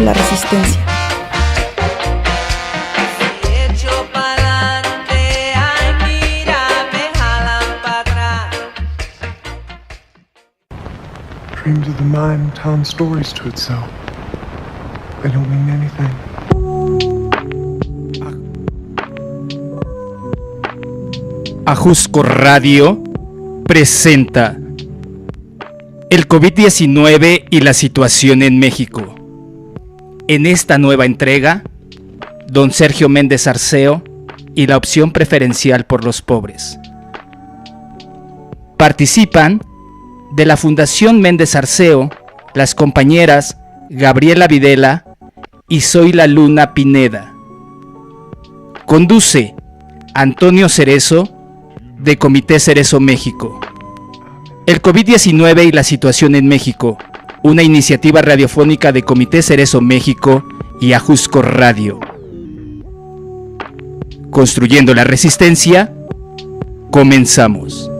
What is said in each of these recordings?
la resistencia. Dreams of the mind telling stories to itself. They don't mean anything. Ajusco Radio presenta el COVID-19 y la situación en México. En esta nueva entrega, don Sergio Méndez Arceo y la opción preferencial por los pobres. Participan de la Fundación Méndez Arceo las compañeras Gabriela Videla y Zoila Luna Pineda. Conduce Antonio Cerezo, de Comité Cerezo México. El COVID-19 y la situación en México, una iniciativa radiofónica de Comité Cerezo México y Ajusco Radio. Construyendo la resistencia, comenzamos.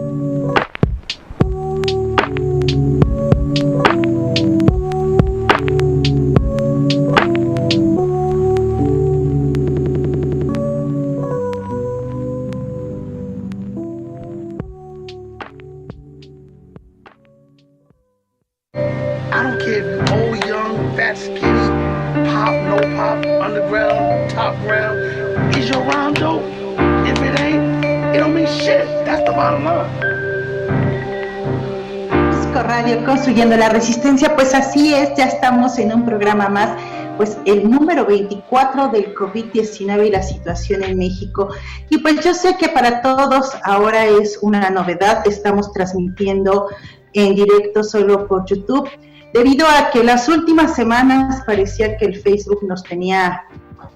Construyendo la resistencia, pues así es, ya estamos en un programa más, pues el número 24 del COVID-19 y la situación en México. Y pues yo sé que para todos ahora es una novedad, estamos transmitiendo en directo solo por YouTube, debido a que las últimas semanas parecía que el Facebook nos tenía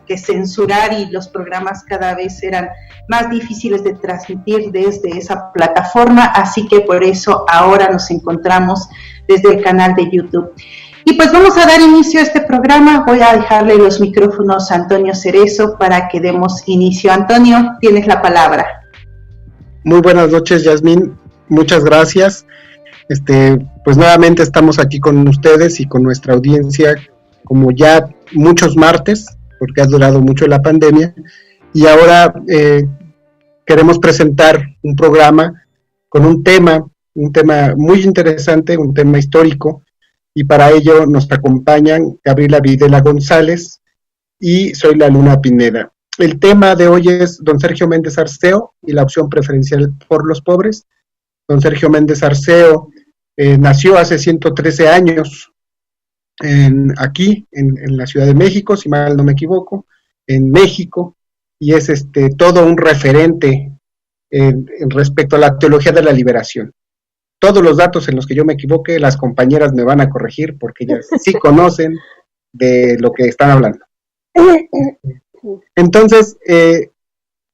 que censurar y los programas cada vez eran más difíciles de transmitir desde esa plataforma, así que por eso ahora nos encontramos desde el canal de YouTube. Y pues vamos a dar inicio a este programa. Voy a dejarle los micrófonos a Antonio Cerezo para que demos inicio. Antonio, tienes la palabra. Muy buenas noches, Yasmín, muchas gracias. Pues nuevamente estamos aquí con ustedes y con nuestra audiencia, como ya muchos martes, porque ha durado mucho la pandemia, y ahora queremos presentar un programa con un tema muy interesante, un tema histórico, y para ello nos acompañan Gabriela Videla González y Zoila Luna Pineda. El tema de hoy es don Sergio Méndez Arceo y la opción preferencial por los pobres. Don Sergio Méndez Arceo nació hace 113 años, aquí en la Ciudad de México, si mal no me equivoco, en México, y es todo un referente en respecto a la teología de la liberación. Todos los datos en los que yo me equivoque, las compañeras me van a corregir porque ellas sí conocen de lo que están hablando. Entonces,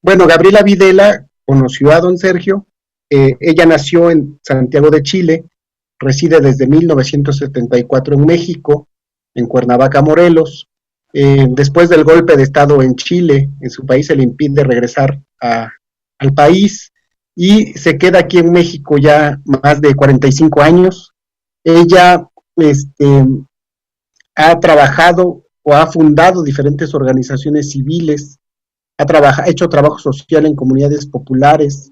Gabriela Videla conoció a don Sergio. Ella nació en Santiago de Chile, reside desde 1974 en México, en Cuernavaca, Morelos. Después del golpe de Estado en Chile, en su país se le impide regresar al país y se queda aquí en México ya más de 45 años. Ella ha trabajado o ha fundado diferentes organizaciones civiles, ha hecho trabajo social en comunidades populares,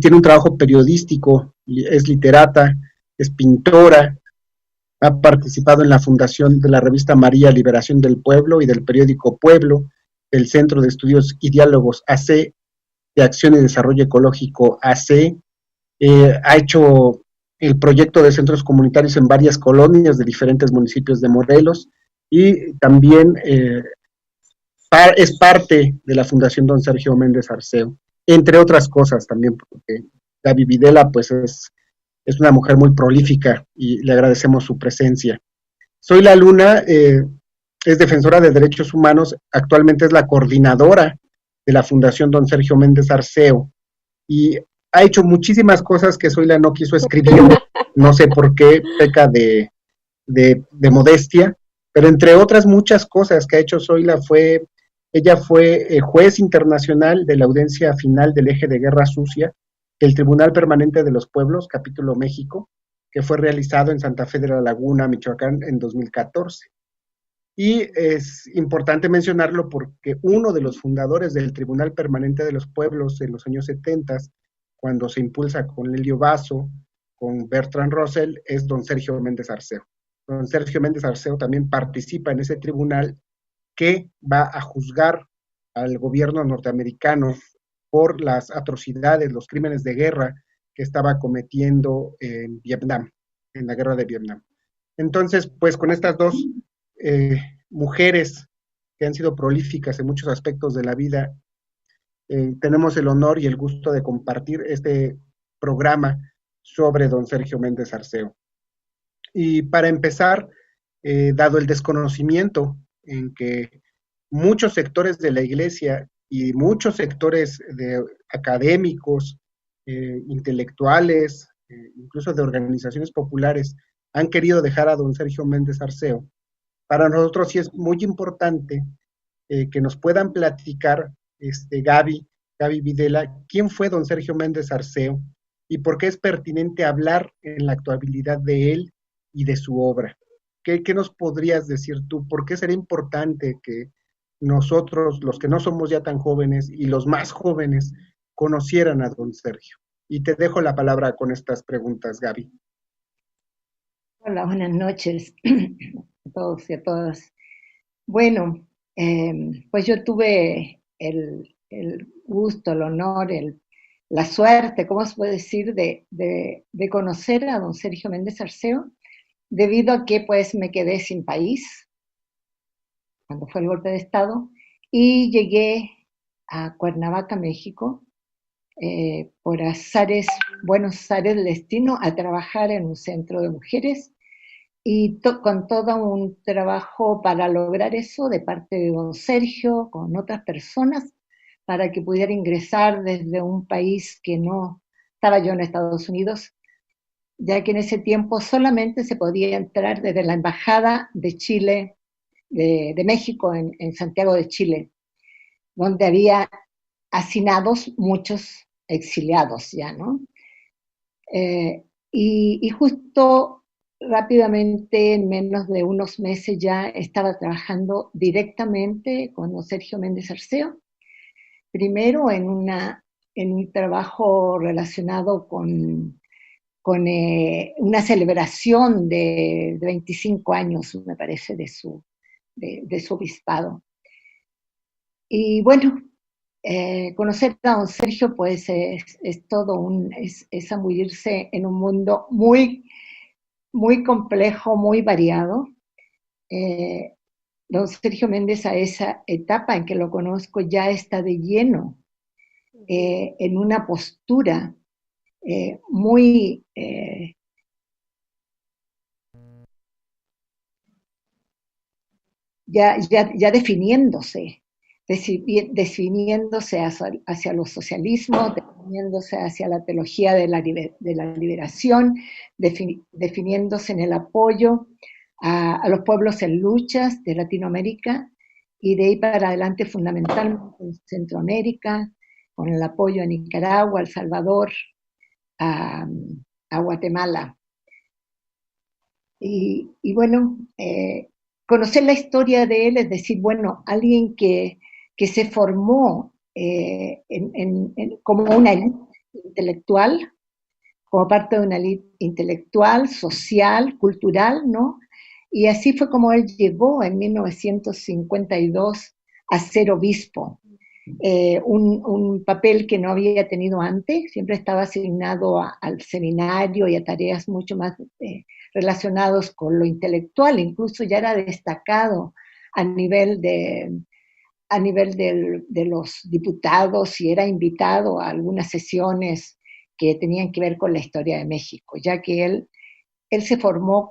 tiene un trabajo periodístico, es literata, es pintora, ha participado en la fundación de la revista María Liberación del Pueblo y del periódico Pueblo, del Centro de Estudios y Diálogos AC, de Acción y Desarrollo Ecológico AC, ha hecho el proyecto de centros comunitarios en varias colonias de diferentes municipios de Morelos y también es parte de la Fundación don Sergio Méndez Arceo, entre otras cosas también, porque Gaby Videla pues es una mujer muy prolífica y le agradecemos su presencia. Zoila Luna es defensora de derechos humanos, actualmente es la coordinadora de la Fundación don Sergio Méndez Arceo y ha hecho muchísimas cosas que Zoila no quiso escribir, no sé por qué, peca de modestia, pero entre otras muchas cosas que ha hecho Zoila ella fue juez internacional de la audiencia final del eje de guerra sucia del Tribunal Permanente de los Pueblos, capítulo México, que fue realizado en Santa Fe de la Laguna, Michoacán, en 2014. Y es importante mencionarlo porque uno de los fundadores del Tribunal Permanente de los Pueblos en los años 70, cuando se impulsa con Lelio Basso, con Bertrand Russell, es don Sergio Méndez Arceo. Don Sergio Méndez Arceo también participa en ese tribunal que va a juzgar al gobierno norteamericano por las atrocidades, los crímenes de guerra que estaba cometiendo en Vietnam, en la guerra de Vietnam. Entonces, pues con estas dos mujeres que han sido prolíficas en muchos aspectos de la vida, tenemos el honor y el gusto de compartir este programa sobre don Sergio Méndez Arceo. Y para empezar, dado el desconocimiento en que muchos sectores de la iglesia y muchos sectores de académicos, intelectuales, incluso de organizaciones populares, han querido dejar a don Sergio Méndez Arceo, para nosotros sí es muy importante que nos puedan platicar, Gaby Videla, quién fue don Sergio Méndez Arceo y por qué es pertinente hablar en la actualidad de él y de su obra. ¿Qué nos podrías decir tú? ¿Por qué sería importante que nosotros, los que no somos ya tan jóvenes y los más jóvenes, conocieran a don Sergio? Y te dejo la palabra con estas preguntas, Gaby. Hola, buenas noches a todos y a todas. Bueno, pues yo tuve el gusto, el honor, la suerte, ¿cómo se puede decir?, de conocer a don Sergio Méndez Arceo, debido a que pues me quedé sin país cuando fue el golpe de Estado, y llegué a Cuernavaca, México, por azares, buenos azares del destino, a trabajar en un centro de mujeres, y con todo un trabajo para lograr eso de parte de don Sergio, con otras personas, para que pudiera ingresar desde un país que no estaba yo en Estados Unidos, ya que en ese tiempo solamente se podía entrar desde la Embajada de Chile, de México en Santiago de Chile, donde había hacinados muchos exiliados ya, ¿no? Y justo rápidamente, en menos de unos meses ya estaba trabajando directamente con don Sergio Méndez Arceo, primero en un trabajo relacionado con una celebración de 25 años, me parece, de su obispado. Y bueno, conocer a don Sergio pues es todo es zambullirse en un mundo muy, muy complejo, muy variado. Don Sergio Méndez, a esa etapa en que lo conozco, ya está de lleno en una postura muy ya definiéndose hacia los socialismos, definiéndose hacia la teología de la liberación, definiéndose en el apoyo a los pueblos en luchas de Latinoamérica, y de ahí para adelante fundamentalmente en Centroamérica, con el apoyo a Nicaragua, a El Salvador, a Guatemala. Y bueno, conocer la historia de él, es decir, bueno, alguien que se formó como una élite intelectual, como parte de una élite intelectual, social, cultural, ¿no? Y así fue como él llegó en 1952 a ser obispo, un papel que no había tenido antes, siempre estaba asignado al seminario y a tareas mucho más relacionados con lo intelectual, incluso ya era destacado a nivel de los diputados, y era invitado a algunas sesiones que tenían que ver con la historia de México, ya que él se formó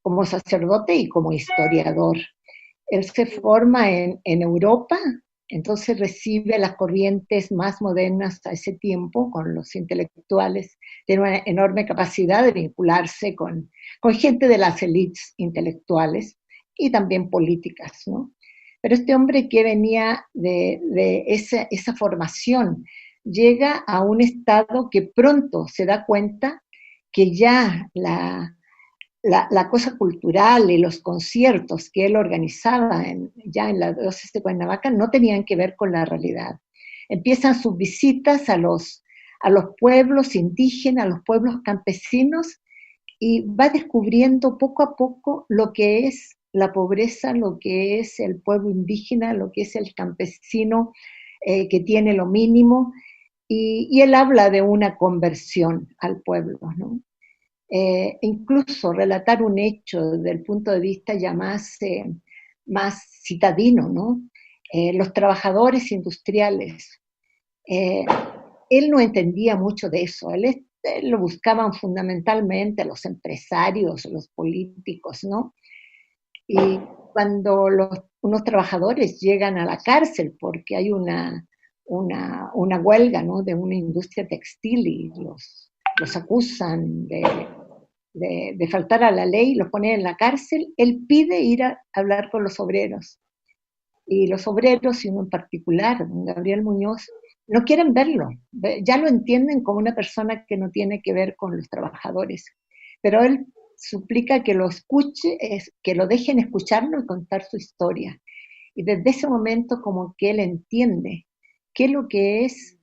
como sacerdote y como historiador. Él se forma en Europa, entonces recibe las corrientes más modernas a ese tiempo, con los intelectuales, tiene una enorme capacidad de vincularse con gente de las élites intelectuales y también políticas, ¿no? Pero este hombre que venía de esa formación llega a un estado que pronto se da cuenta que ya la cosa cultural y los conciertos que él organizaba ya en la diócesis de Cuernavaca no tenían que ver con la realidad. Empiezan sus visitas a los pueblos indígenas, a los pueblos campesinos, y va descubriendo poco a poco lo que es la pobreza, lo que es el pueblo indígena, lo que es el campesino que tiene lo mínimo, y él habla de una conversión al pueblo, ¿no? Incluso relatar un hecho desde el punto de vista ya más citadino, ¿no? Los trabajadores industriales. Él no entendía mucho de eso, él lo buscaban fundamentalmente los empresarios, los políticos, ¿no? Y cuando unos trabajadores llegan a la cárcel porque hay una huelga, ¿no?, de una industria textil y los acusan de faltar a la ley, los ponen en la cárcel, él pide ir a hablar con los obreros. Y los obreros, y uno en particular, Gabriel Muñoz, no quieren verlo, ya lo entienden como una persona que no tiene que ver con los trabajadores, pero él suplica que lo escuche, que lo dejen escucharlo y contar su historia. Y desde ese momento como que él entiende qué es lo que es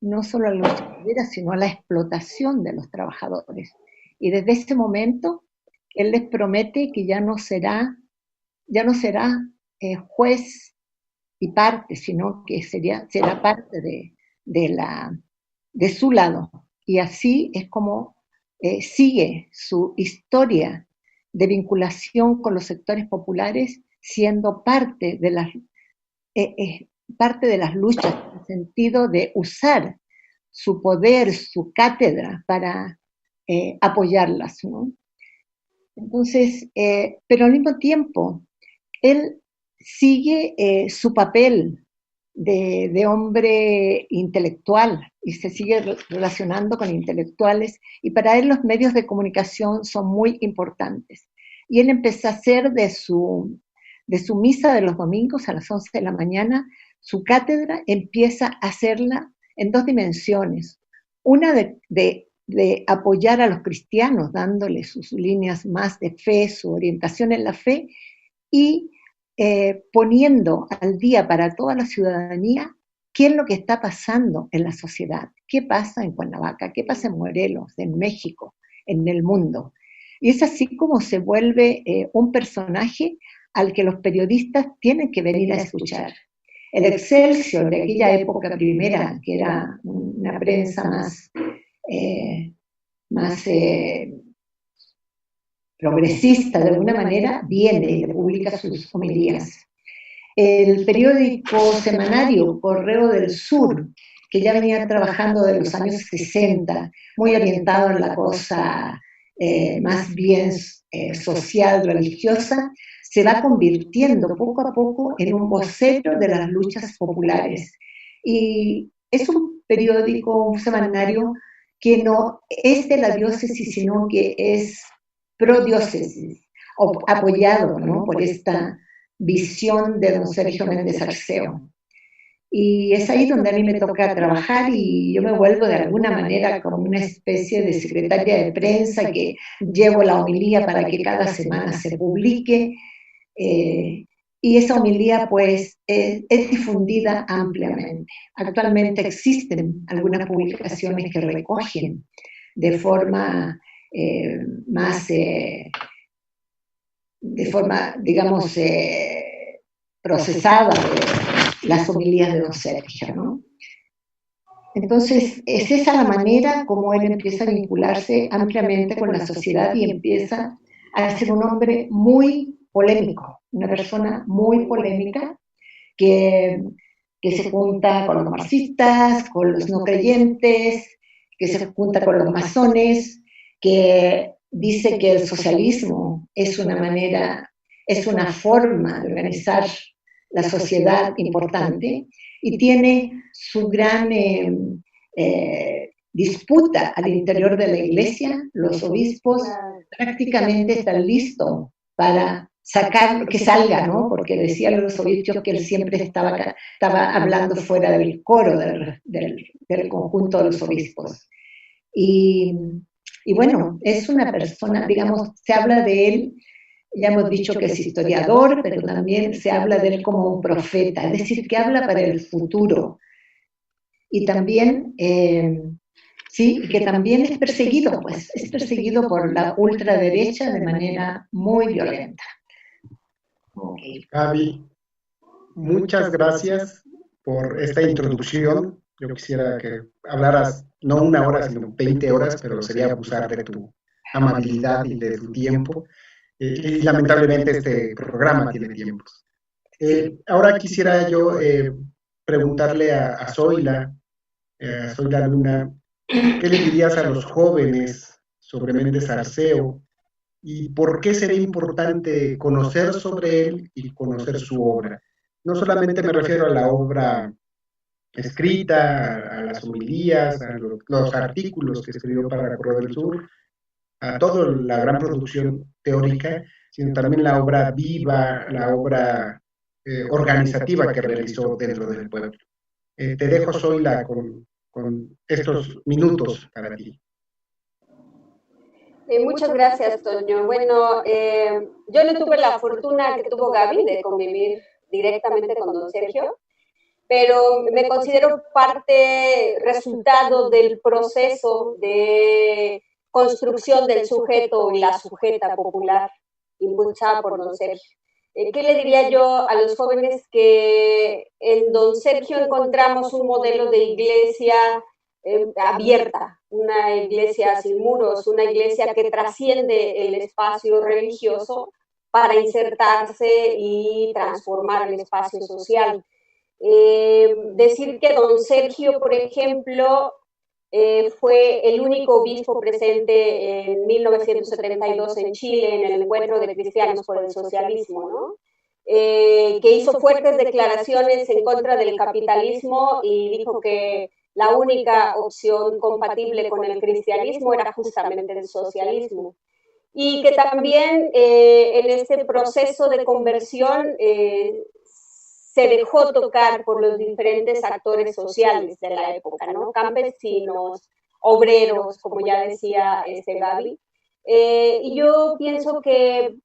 no solo la lucha obrera, sino la explotación de los trabajadores. Y desde ese momento él les promete que ya no será juez y parte, sino que será parte de su lado. Y así es como sigue su historia de vinculación con los sectores populares, siendo parte de las luchas, en el sentido de usar su poder, su cátedra para apoyarlas, ¿no? Entonces, pero al mismo tiempo, él sigue su papel de hombre intelectual y se sigue relacionando con intelectuales, y para él los medios de comunicación son muy importantes. Y él empezó a hacer de su misa de los domingos a las 11 de la mañana, su cátedra empieza a hacerla en dos dimensiones. Una de apoyar a los cristianos, dándoles sus líneas más de fe, su orientación en la fe, y poniendo al día para toda la ciudadanía qué es lo que está pasando en la sociedad, qué pasa en Cuernavaca, qué pasa en Morelos, en México, en el mundo. Y es así como se vuelve un personaje al que los periodistas tienen que venir a escuchar. El Excelsior de aquella época primera, que era una prensa más progresista de alguna manera, viene y le publica sus homilías. El periódico semanario Correo del Sur, que ya venía trabajando de los años 60, muy orientado en la cosa más bien social, religiosa, se va convirtiendo poco a poco en un vocero de las luchas populares. Y es un periódico, un semanario que no es de la diócesis, sino que es pro-diócesis, apoyado, ¿no?, por esta visión de don Sergio Méndez Arceo. Y es ahí donde a mí me toca trabajar, y yo me vuelvo de alguna manera como una especie de secretaria de prensa que llevo la homilía para que cada semana se publique, y esa homilía pues es difundida ampliamente. Actualmente existen algunas publicaciones que recogen de forma digamos, procesada las homilías de don Sergio, ¿no? Entonces, es esa la manera como él empieza a vincularse ampliamente con la sociedad y empieza a ser un hombre muy polémico, una persona muy polémica que se junta con los marxistas, con los no creyentes, que se junta con los masones, que dice que el socialismo es una forma de organizar la sociedad importante, y tiene su gran disputa al interior de la iglesia. Los obispos prácticamente están listos para sacar, que salga, ¿no? Porque decían los obispos que él siempre estaba hablando fuera del coro del conjunto de los obispos. Y Y bueno, es una persona, digamos, se habla de él, ya hemos dicho que es historiador, pero también se habla de él como un profeta, es decir, que habla para el futuro. Y también, sí, y que también es perseguido, pues, es perseguido por la ultraderecha de manera muy violenta. Okay. Gaby, muchas gracias por esta introducción. Yo quisiera que hablaras no una hora, sino 20 horas, pero sería abusar de tu amabilidad y de tu tiempo. Y lamentablemente este programa tiene tiempos. Ahora quisiera yo preguntarle a Zoila Luna, ¿qué le dirías a los jóvenes sobre Méndez Arceo y por qué sería importante conocer sobre él y conocer su obra? No solamente me refiero a la obra escrita, a las homilías, a los artículos que escribió para Correo del Sur, a toda la gran producción teórica, sino también la obra viva, la obra organizativa que realizó dentro del pueblo. Te dejo, Zoila, con estos minutos para ti. Muchas gracias, Toño. Bueno, yo no tuve la fortuna que tuvo Gaby de convivir directamente con don Sergio, pero me considero parte, resultado del proceso de construcción del sujeto y la sujeta popular impulsada por don Sergio. ¿Qué le diría yo a los jóvenes? Que en don Sergio encontramos un modelo de iglesia abierta, una iglesia sin muros, una iglesia que trasciende el espacio religioso para insertarse y transformar el espacio social. Decir que don Sergio, por ejemplo, fue el único obispo presente en 1972 en Chile, en el encuentro de cristianos por el socialismo, ¿no? Que hizo fuertes declaraciones en contra del capitalismo y dijo que la única opción compatible con el cristianismo era justamente el socialismo. Y que también en este proceso de conversión se dejó tocar por los diferentes actores sociales de la época, ¿no? Campesinos, obreros, como ya decía Gaby. Y yo pienso que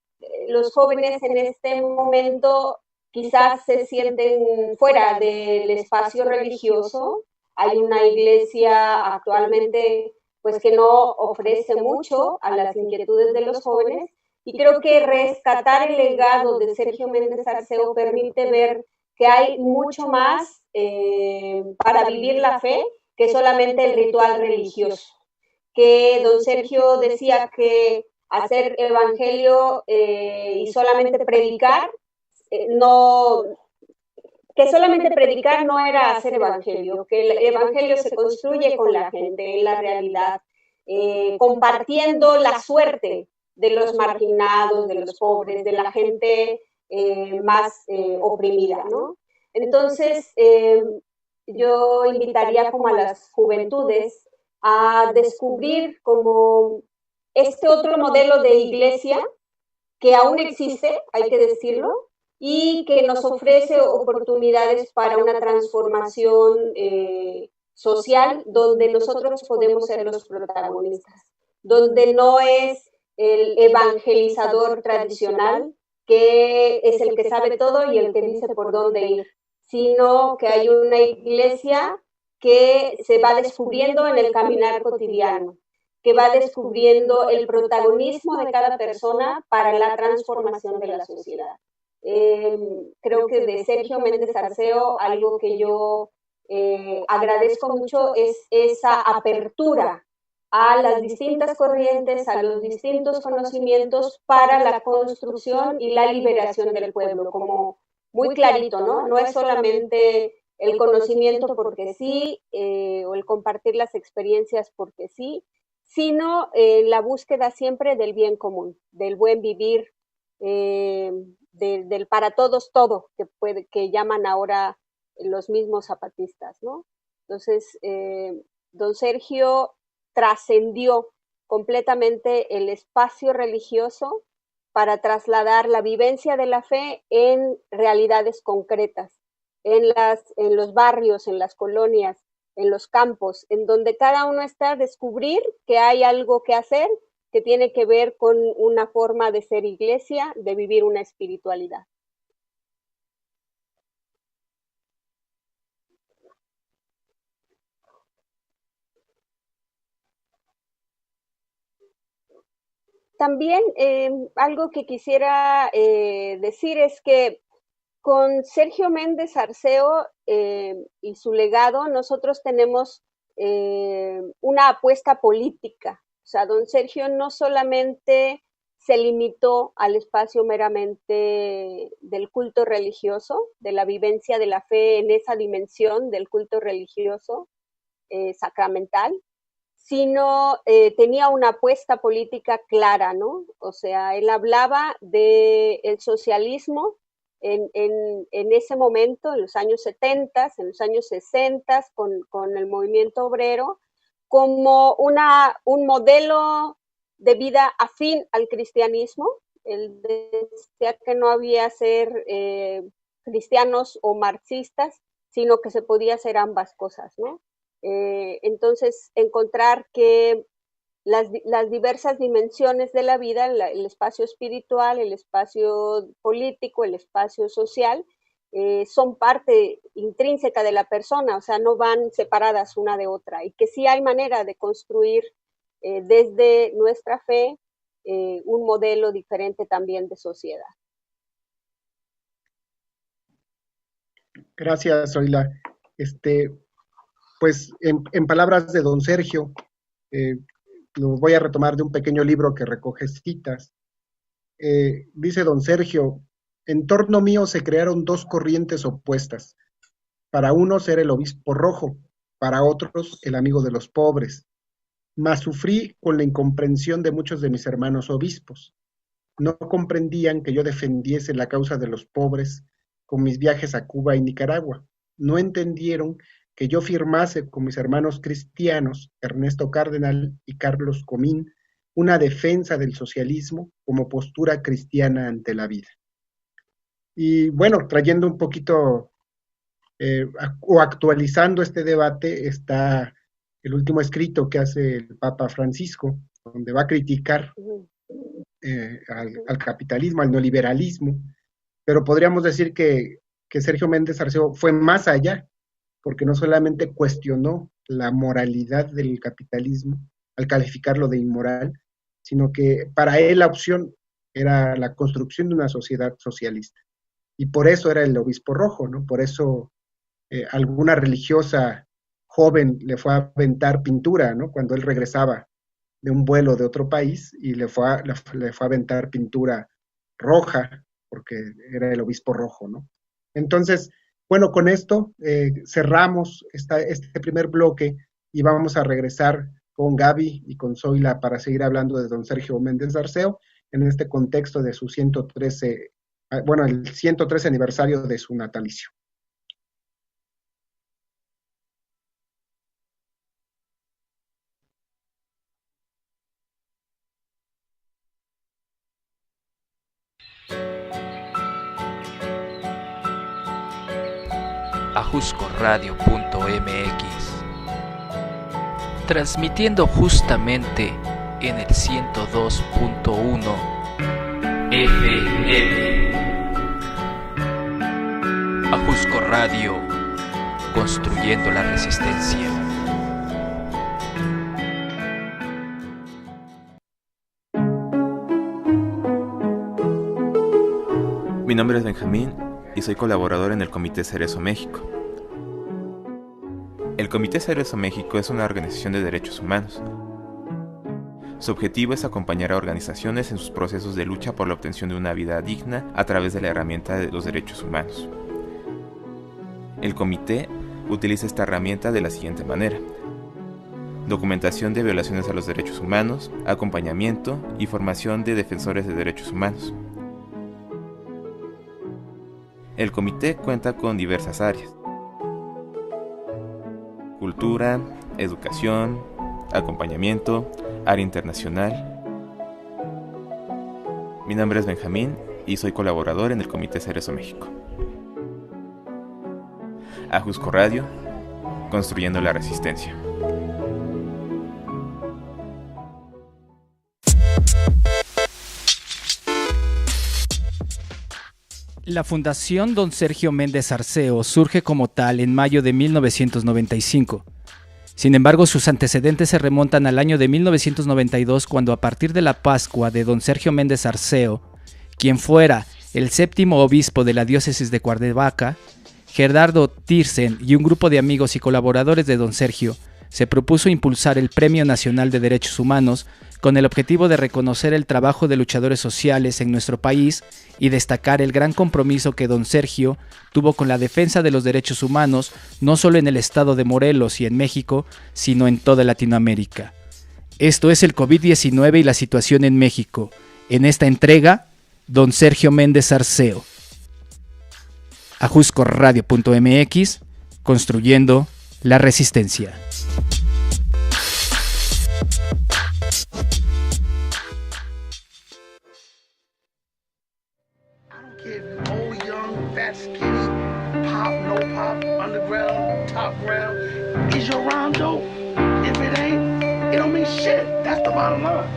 los jóvenes en este momento quizás se sienten fuera del espacio religioso. Hay una iglesia actualmente pues que no ofrece mucho a las inquietudes de los jóvenes, y creo que rescatar el legado de Sergio Méndez Arceo permite ver que hay mucho más para vivir la fe que solamente el ritual religioso. Que don Sergio decía que hacer evangelio y solamente predicar, que solamente predicar no era hacer evangelio, que el evangelio se construye con la gente, en la realidad, compartiendo la suerte de los marginados, de los pobres, de la gente más oprimida, ¿no? Entonces, yo invitaría como a las juventudes a descubrir como este otro modelo de iglesia que aún existe, hay que decirlo, y que nos ofrece oportunidades para una transformación social donde nosotros podemos ser los protagonistas, donde no es el evangelizador tradicional que es el que sabe todo y el que dice por dónde ir, sino que hay una iglesia que se va descubriendo en el caminar cotidiano, que va descubriendo el protagonismo de cada persona para la transformación de la sociedad. Creo que de Sergio Méndez Arceo algo que yo agradezco mucho es esa apertura a las distintas corrientes, a los distintos conocimientos para la construcción y la liberación del pueblo, como muy clarito, ¿no? No es solamente el conocimiento porque sí, o el compartir las experiencias porque sí, sino la búsqueda siempre del bien común, del buen vivir, del para todos todo, que llaman ahora los mismos zapatistas, ¿no? Entonces, don Sergio trascendió completamente el espacio religioso para trasladar la vivencia de la fe en realidades concretas, en los barrios, en las colonias, en los campos, en donde cada uno está a descubrir que hay algo que hacer que tiene que ver con una forma de ser iglesia, de vivir una espiritualidad. También algo que quisiera decir es que con Sergio Méndez Arceo y su legado, nosotros tenemos una apuesta política. O sea, don Sergio no solamente se limitó al espacio meramente del culto religioso, de la vivencia de la fe en esa dimensión del culto religioso sacramental, sino tenía una apuesta política clara, ¿no? O sea, él hablaba del socialismo en ese momento, en los años 70, en los años 60, con el movimiento obrero, como un modelo de vida afín al cristianismo. Él decía que no había ser cristianos o marxistas, sino que se podía hacer ambas cosas, ¿no? Entonces, encontrar que las diversas dimensiones de la vida, el espacio espiritual, el espacio político, el espacio social, son parte intrínseca de la persona, o sea, no van separadas una de otra, y que sí hay manera de construir desde nuestra fe un modelo diferente también de sociedad. Gracias, Zoila. Pues en palabras de don Sergio, lo voy a retomar de un pequeño libro que recoge citas. Dice don Sergio: en torno mío se crearon dos corrientes opuestas. Para unos era el obispo rojo, para otros el amigo de los pobres. Mas sufrí con la incomprensión de muchos de mis hermanos obispos. No comprendían que yo defendiese la causa de los pobres con mis viajes a Cuba y Nicaragua. No entendieron que yo firmase con mis hermanos cristianos, Ernesto Cardenal y Carlos Comín, una defensa del socialismo como postura cristiana ante la vida. Y bueno, trayendo un poquito o actualizando este debate, está el último escrito que hace el Papa Francisco, donde va a criticar al capitalismo, al neoliberalismo, pero podríamos decir que Sergio Méndez Arceo fue más allá, porque no solamente cuestionó la moralidad del capitalismo al calificarlo de inmoral, sino que para él la opción era la construcción de una sociedad socialista. Y por eso era el obispo rojo, ¿no? Por eso alguna religiosa joven le fue a aventar pintura, ¿no? Cuando él regresaba de un vuelo de otro país y le fue a aventar pintura roja, porque era el obispo rojo, ¿no? Entonces, bueno, con esto cerramos este primer bloque y vamos a regresar con Gaby y con Zoila para seguir hablando de don Sergio Méndez Arceo en este contexto de su 113, bueno, el 113 aniversario de su natalicio. ajuscoradio.mx, transmitiendo justamente en el 102.1 FM. Ajusco Radio, construyendo la resistencia. Mi nombre es Benjamín y soy colaborador en el Comité Cerezo México. El Comité Cerezo México es una organización de derechos humanos. Su objetivo es acompañar a organizaciones en sus procesos de lucha por la obtención de una vida digna a través de la herramienta de los derechos humanos. El comité utiliza esta herramienta de la siguiente manera: documentación de violaciones a los derechos humanos, acompañamiento y formación de defensores de derechos humanos. El comité cuenta con diversas áreas: cultura, educación, acompañamiento, área internacional. Mi nombre es Benjamín y soy colaborador en el Comité Cerezo México. Ajusco Radio, construyendo la resistencia. La Fundación Don Sergio Méndez Arceo surge como tal en mayo de 1995. Sin embargo, sus antecedentes se remontan al año de 1992, cuando a partir de la Pascua de Don Sergio Méndez Arceo, quien fuera el séptimo obispo de la diócesis de Cuernavaca, Gerardo Tirsen y un grupo de amigos y colaboradores de Don Sergio se propuso impulsar el Premio Nacional de Derechos Humanos con el objetivo de reconocer el trabajo de luchadores sociales en nuestro país y destacar el gran compromiso que Don Sergio tuvo con la defensa de los derechos humanos, no solo en el estado de Morelos y en México, sino en toda Latinoamérica. Esto es el COVID-19 y la situación en México. En esta entrega, Don Sergio Méndez Arceo. Ajuscoradio.mx, construyendo la resistencia. Old, young, fat, skinny, pop, no pop, underground, top ground. Is your rhyme dope? If it ain't, it don't mean shit. That's the bottom line.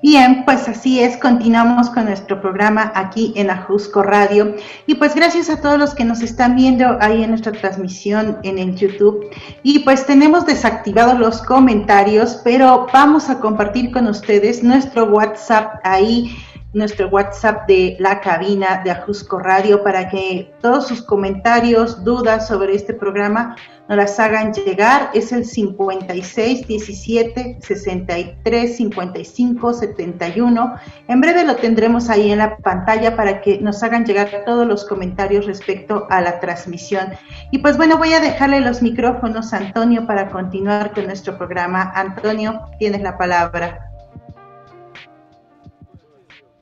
Bien, pues así es, continuamos con nuestro programa aquí en Ajusco Radio y pues gracias a todos los que nos están viendo ahí en nuestra transmisión en el YouTube y pues tenemos desactivados los comentarios, pero vamos a compartir con ustedes nuestro WhatsApp ahí, nuestro WhatsApp de la cabina de Ajusco Radio para que todos sus comentarios, dudas sobre este programa nos las hagan llegar. Es el 56 17 63 55 71. En breve lo tendremos ahí en la pantalla para que nos hagan llegar todos los comentarios respecto a la transmisión. Y pues bueno, voy a dejarle los micrófonos a Antonio para continuar con nuestro programa. Antonio, tienes la palabra.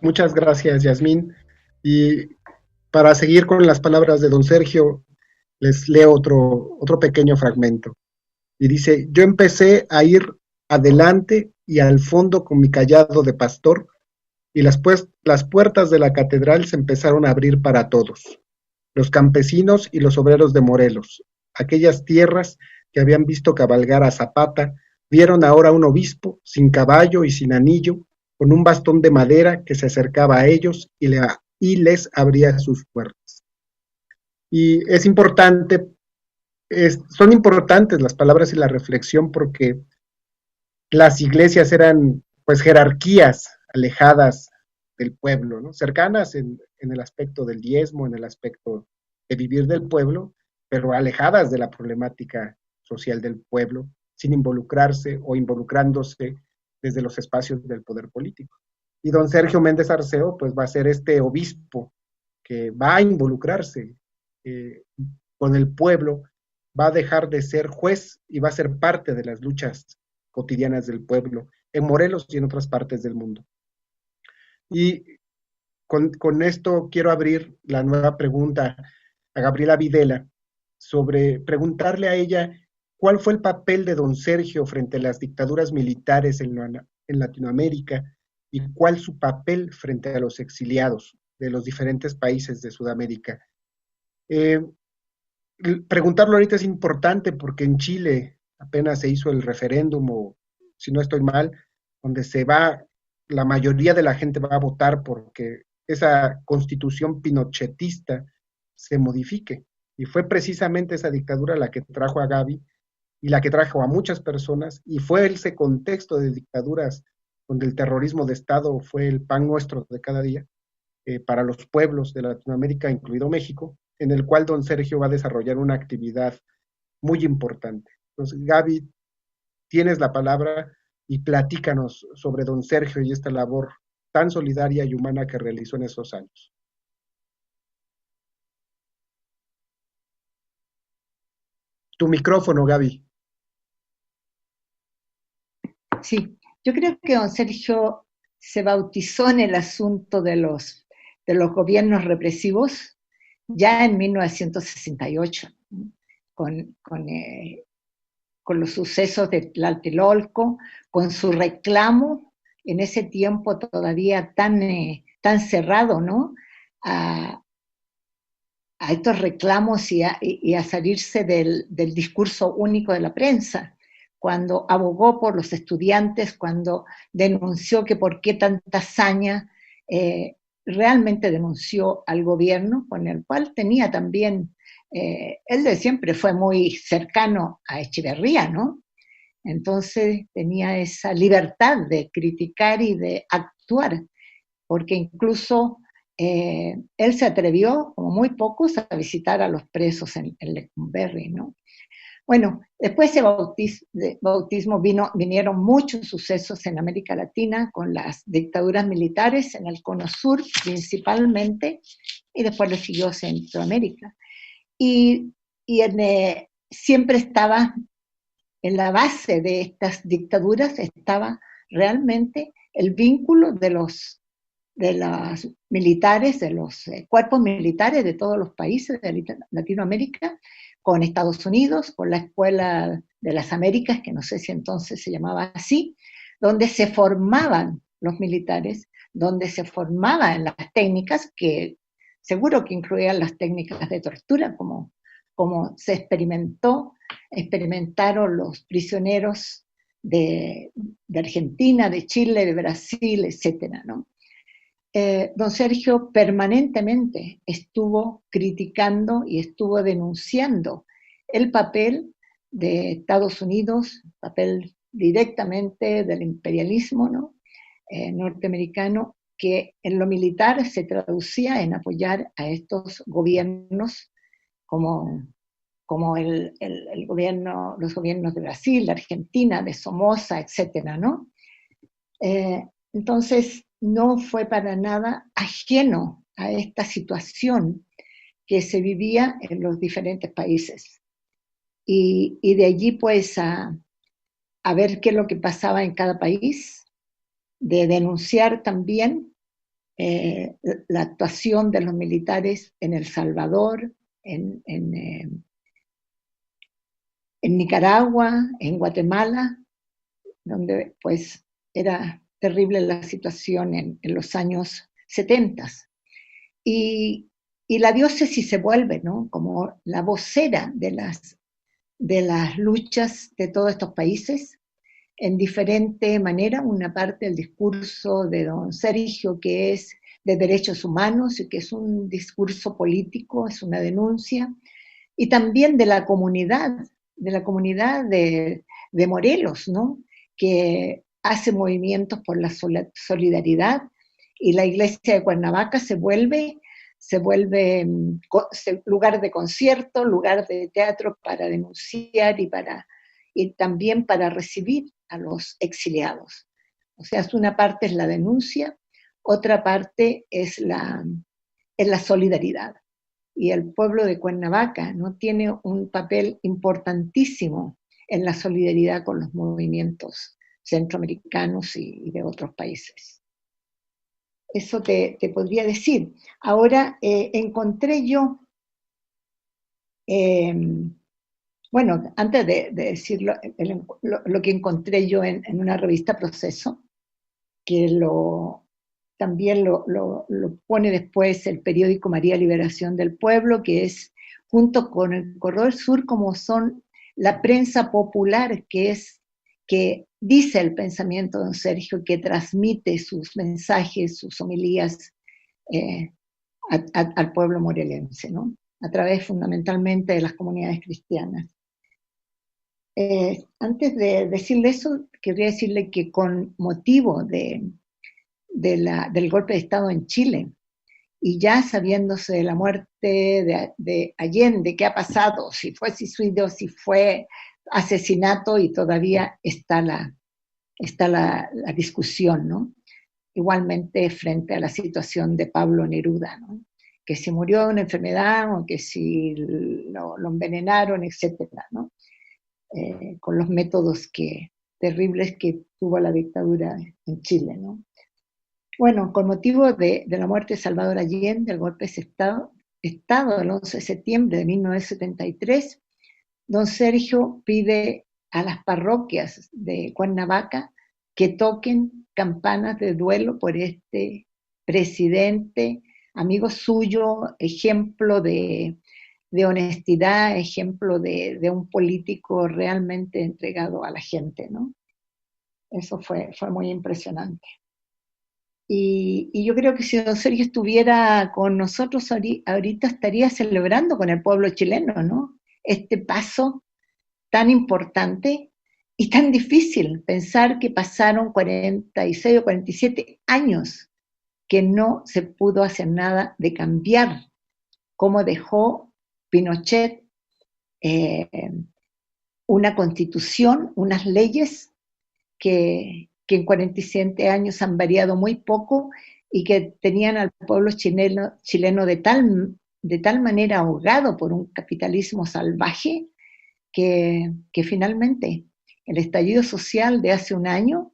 Muchas gracias, Yasmín. Y para seguir con las palabras de don Sergio, les leo otro pequeño fragmento. Y dice: yo empecé a ir adelante y al fondo con mi cayado de pastor, y las puertas de la catedral se empezaron a abrir para todos, los campesinos y los obreros de Morelos. Aquellas tierras que habían visto cabalgar a Zapata, vieron ahora un obispo sin caballo y sin anillo, con un bastón de madera que se acercaba a ellos y les abría sus puertas. Y es importante, son importantes las palabras y la reflexión, porque las iglesias eran pues jerarquías alejadas del pueblo, ¿no? Cercanas en el aspecto del diezmo, en el aspecto de vivir del pueblo, pero alejadas de la problemática social del pueblo, sin involucrarse o involucrándose desde los espacios del poder político. Y don Sergio Méndez Arceo pues va a ser este obispo que va a involucrarse con el pueblo, va a dejar de ser juez y va a ser parte de las luchas cotidianas del pueblo en Morelos y en otras partes del mundo. Y con esto quiero abrir la nueva pregunta a Gabriela Videla, sobre preguntarle a ella cuál fue el papel de don Sergio frente a las dictaduras militares en Latinoamérica y cuál su papel frente a los exiliados de los diferentes países de Sudamérica. Preguntarlo ahorita es importante porque en Chile apenas se hizo el referéndum, o si no estoy mal, donde la mayoría de la gente va a votar porque esa constitución pinochetista se modifique. Y fue precisamente esa dictadura la que trajo a Gaby y la que trajo a muchas personas, y fue ese contexto de dictaduras donde el terrorismo de Estado fue el pan nuestro de cada día para los pueblos de Latinoamérica, incluido México, en el cual don Sergio va a desarrollar una actividad muy importante. Entonces, Gaby, tienes la palabra y platícanos sobre don Sergio y esta labor tan solidaria y humana que realizó en esos años. Tu micrófono, Gaby. Sí, yo creo que don Sergio se bautizó en el asunto de los gobiernos represivos ya en 1968, con los sucesos de Tlatelolco, con su reclamo en ese tiempo todavía tan cerrado, ¿no? a estos reclamos y a salirse del discurso único de la prensa, cuando abogó por los estudiantes, cuando denunció que por qué tanta hazaña, realmente denunció al gobierno, con el cual tenía también, él de siempre fue muy cercano a Echeverría, ¿no? Entonces tenía esa libertad de criticar y de actuar, porque incluso él se atrevió, como muy pocos, a visitar a los presos en Lecumberri, ¿no? Bueno, después de ese bautismo vinieron muchos sucesos en América Latina con las dictaduras militares en el Cono Sur principalmente, y después le siguió Centroamérica. Y siempre estaba en la base de estas dictaduras, estaba realmente el vínculo de los militares, de los cuerpos militares de todos los países de Latinoamérica, con Estados Unidos, con la Escuela de las Américas, que no sé si entonces se llamaba así, donde se formaban los militares, donde se formaban las técnicas, que seguro que incluían las técnicas de tortura, como se experimentaron los prisioneros de Argentina, de Chile, de Brasil, etcétera, ¿no? Don Sergio permanentemente estuvo criticando y estuvo denunciando el papel de Estados Unidos, papel directamente del imperialismo, ¿no? Norteamericano, que en lo militar se traducía en apoyar a estos gobiernos como el gobierno, los gobiernos de Brasil, de Argentina, de Somoza, etcétera, ¿no? Entonces, no fue para nada ajeno a esta situación que se vivía en los diferentes países. Y de allí, pues, a ver qué es lo que pasaba en cada país, de denunciar también la actuación de los militares en El Salvador, en Nicaragua, en Guatemala, donde pues era terrible la situación en los años 70. Y la diócesis se vuelve, ¿no?, como la vocera de las luchas de todos estos países, en diferente manera. Una parte del discurso de don Sergio, que es de derechos humanos y que es un discurso político, es una denuncia, y también de la comunidad de Morelos, ¿no?, que hace movimientos por la solidaridad, y la iglesia de Cuernavaca se vuelve lugar de concierto, lugar de teatro para denunciar y también para recibir a los exiliados. O sea, una parte es la denuncia, otra parte es la solidaridad. Y el pueblo de Cuernavaca, ¿no?, tiene un papel importantísimo en la solidaridad con los movimientos centroamericanos y de otros países. Eso te podría decir. Ahora, encontré yo, bueno, antes de decirlo, lo que encontré yo en una revista Proceso, que también lo pone después el periódico María Liberación del Pueblo, que es, junto con el Corredor Sur, como son la prensa popular, que dice el pensamiento de don Sergio, que transmite sus mensajes, sus homilías al pueblo morelense, ¿no?, a través fundamentalmente de las comunidades cristianas. Antes de decirle eso, quería decirle que con motivo del golpe de Estado en Chile, y ya sabiéndose de la muerte de Allende, qué ha pasado, si fue suicidio, si fue asesinato, y todavía está la discusión, ¿no? Igualmente frente a la situación de Pablo Neruda, ¿no?, que si murió de una enfermedad o que si lo envenenaron, etcétera, ¿no?, con los métodos terribles que tuvo la dictadura en Chile, ¿no? Bueno, con motivo de la muerte de Salvador Allende, del golpe de Estado del 11 de septiembre de 1973, don Sergio pide a las parroquias de Cuernavaca que toquen campanas de duelo por este presidente amigo suyo, ejemplo de honestidad, ejemplo de un político realmente entregado a la gente, ¿no? Eso fue muy impresionante. Y yo creo que si don Sergio estuviera con nosotros ahorita estaría celebrando con el pueblo chileno, ¿no? Este paso tan importante y tan difícil. Pensar que pasaron 46 o 47 años que no se pudo hacer nada de cambiar cómo dejó Pinochet una constitución, unas leyes que en 47 años han variado muy poco y que tenían al pueblo chileno de tal manera ahogado por un capitalismo salvaje que finalmente el estallido social de hace un año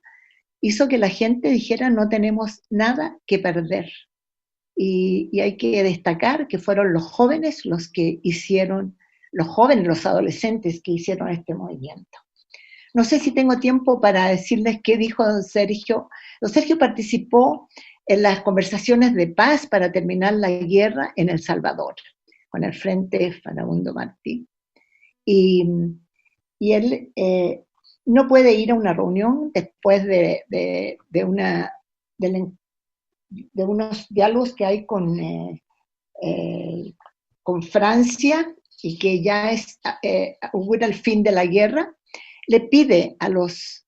hizo que la gente dijera no tenemos nada que perder. Y hay que destacar que fueron los jóvenes los que hicieron, los jóvenes, los adolescentes que hicieron este movimiento. No sé si tengo tiempo para decirles qué dijo don Sergio. Don Sergio participó en las conversaciones de paz para terminar la guerra en El Salvador, con el Frente Farabundo Martí. Y él no puede ir a una reunión después de unos diálogos que hay con Francia y que ya augura el fin de la guerra. Le pide a los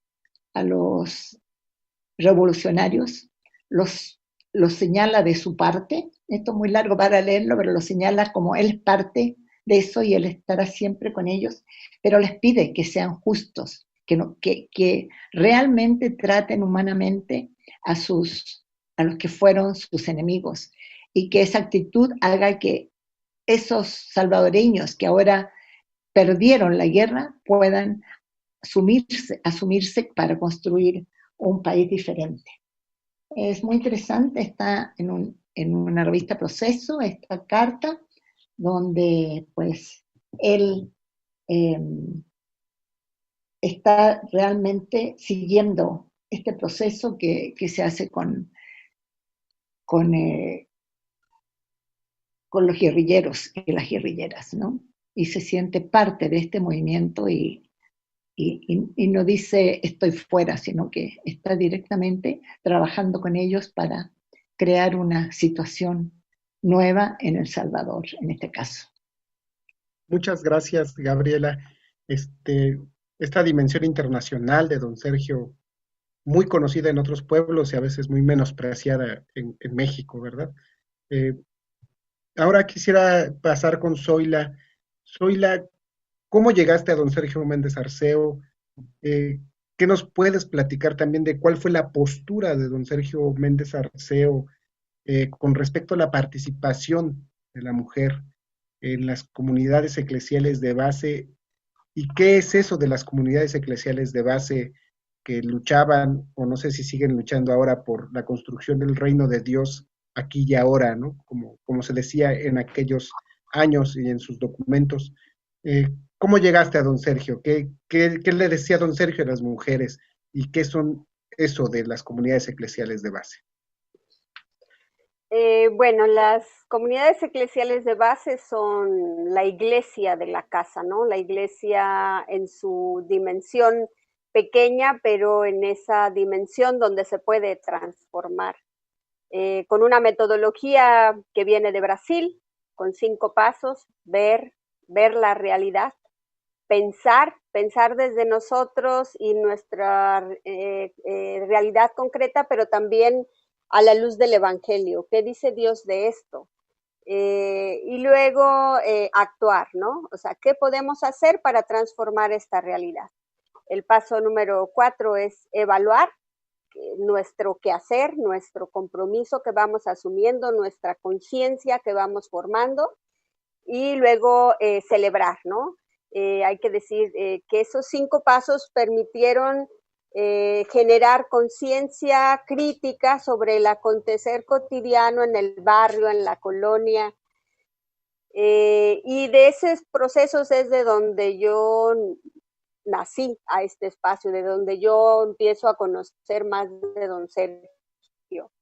revolucionarios, los señala de su parte, esto es muy largo para leerlo, pero lo señala como él es parte de eso y él estará siempre con ellos, pero les pide que sean justos, que realmente traten humanamente a los que fueron sus enemigos, y que esa actitud haga que esos salvadoreños que ahora perdieron la guerra puedan asumirse para construir un país diferente. Es muy interesante, está en una revista Proceso, esta carta, donde pues él está realmente siguiendo este proceso que se hace con los guerrilleros y las guerrilleras, ¿no? Y se siente parte de este movimiento y no dice estoy fuera, sino que está directamente trabajando con ellos para crear una situación nueva en El Salvador, en este caso. Muchas gracias, Gabriela. Esta dimensión internacional de don Sergio, muy conocida en otros pueblos y a veces muy menospreciada en México, ¿verdad? Ahora quisiera pasar con Zoila. Zoila, ¿cómo llegaste a don Sergio Méndez Arceo? ¿Qué nos puedes platicar también de cuál fue la postura de don Sergio Méndez Arceo con respecto a la participación de la mujer en las comunidades eclesiales de base? ¿Y qué es eso de las comunidades eclesiales de base que luchaban, o no sé si siguen luchando ahora, por la construcción del reino de Dios aquí y ahora, ¿no? Como se decía en aquellos años y en sus documentos. ¿Cómo llegaste a don Sergio? ¿Qué le decía don Sergio a las mujeres? ¿Y qué son eso de las comunidades eclesiales de base? Bueno, las comunidades eclesiales de base son la iglesia de la casa, ¿no? La iglesia en su dimensión pequeña, pero en esa dimensión donde se puede transformar. Con una metodología que viene de Brasil, con 5 pasos: ver la realidad, pensar desde nosotros y nuestra realidad concreta, pero también a la luz del Evangelio. ¿Qué dice Dios de esto? Y luego actuar, ¿no? O sea, ¿qué podemos hacer para transformar esta realidad? El paso número 4 es evaluar nuestro quehacer, nuestro compromiso que vamos asumiendo, nuestra conciencia que vamos formando, y luego celebrar, ¿no? Hay que decir que esos 5 pasos permitieron generar conciencia crítica sobre el acontecer cotidiano en el barrio, en la colonia, y de esos procesos es de donde yo nací a este espacio, de donde yo empiezo a conocer más de don Sergio.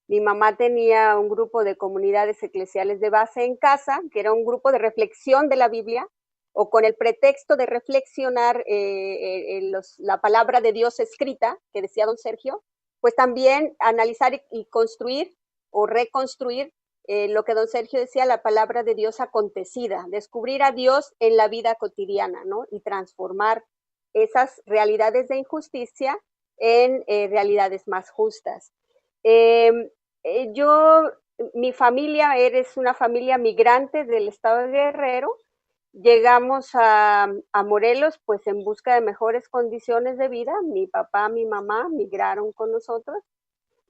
Mi mamá tenía un grupo de comunidades eclesiales de base en casa, que era un grupo de reflexión de la Biblia, o con el pretexto de reflexionar la palabra de Dios escrita, que decía don Sergio, pues también analizar y construir o reconstruir lo que don Sergio decía, la palabra de Dios acontecida, descubrir a Dios en la vida cotidiana, ¿no? Y transformar esas realidades de injusticia en realidades más justas. Mi familia es una familia migrante del estado de Guerrero. Llegamos a Morelos pues en busca de mejores condiciones de vida. Mi papá, mi mamá migraron con nosotros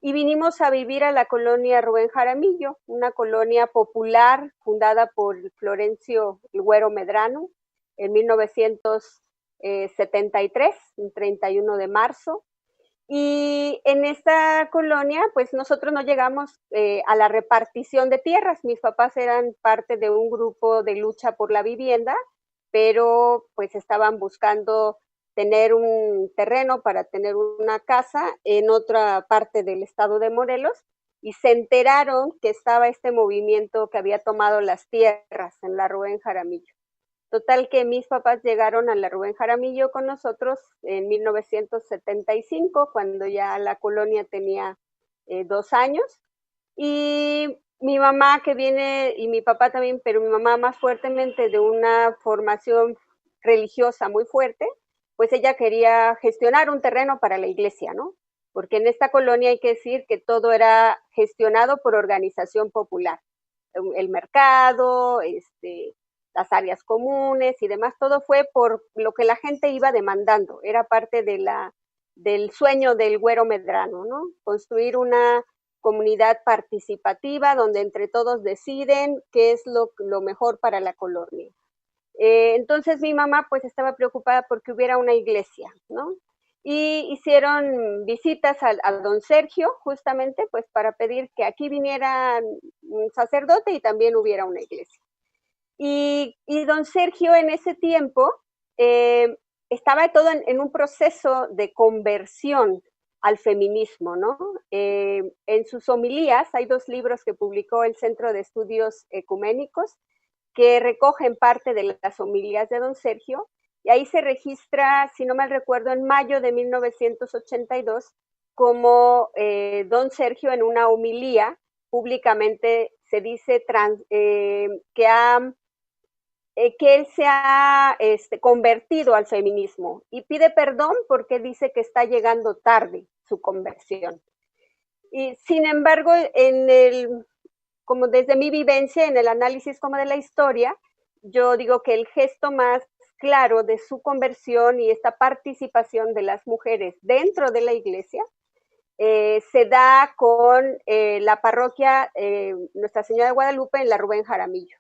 y vinimos a vivir a la colonia Rubén Jaramillo, una colonia popular fundada por Florencio el Güero Medrano en 1973, el 31 de marzo. Y en esta colonia, pues nosotros no llegamos a la repartición de tierras. Mis papás eran parte de un grupo de lucha por la vivienda, pero pues estaban buscando tener un terreno para tener una casa en otra parte del estado de Morelos y se enteraron que estaba este movimiento que había tomado las tierras en la Rubén Jaramillo. Total que mis papás llegaron a la Rubén Jaramillo con nosotros en 1975, cuando ya la colonia tenía 2 años. Y mi mamá que viene, y mi papá también, pero mi mamá más fuertemente de una formación religiosa muy fuerte, pues ella quería gestionar un terreno para la iglesia, ¿no? Porque en esta colonia hay que decir que todo era gestionado por organización popular. El mercado, las áreas comunes y demás, todo fue por lo que la gente iba demandando, era parte del sueño del Güero Medrano, ¿no? Construir una comunidad participativa donde entre todos deciden qué es lo mejor para la colonia. Entonces mi mamá pues estaba preocupada porque hubiera una iglesia, ¿no? Y hicieron visitas a don Sergio justamente pues para pedir que aquí viniera un sacerdote y también hubiera una iglesia. Y don Sergio en ese tiempo estaba todo en un proceso de conversión al feminismo, ¿no? En sus homilías, hay 2 libros que publicó el Centro de Estudios Ecuménicos que recogen parte de las homilías de don Sergio, y ahí se registra, si no mal recuerdo, en mayo de 1982, como don Sergio en una homilía públicamente se dice que él se ha convertido al feminismo y pide perdón porque dice que está llegando tarde su conversión. Y sin embargo, como desde mi vivencia en el análisis como de la historia, yo digo que el gesto más claro de su conversión y esta participación de las mujeres dentro de la iglesia se da con la parroquia Nuestra Señora de Guadalupe en la Rubén Jaramillo.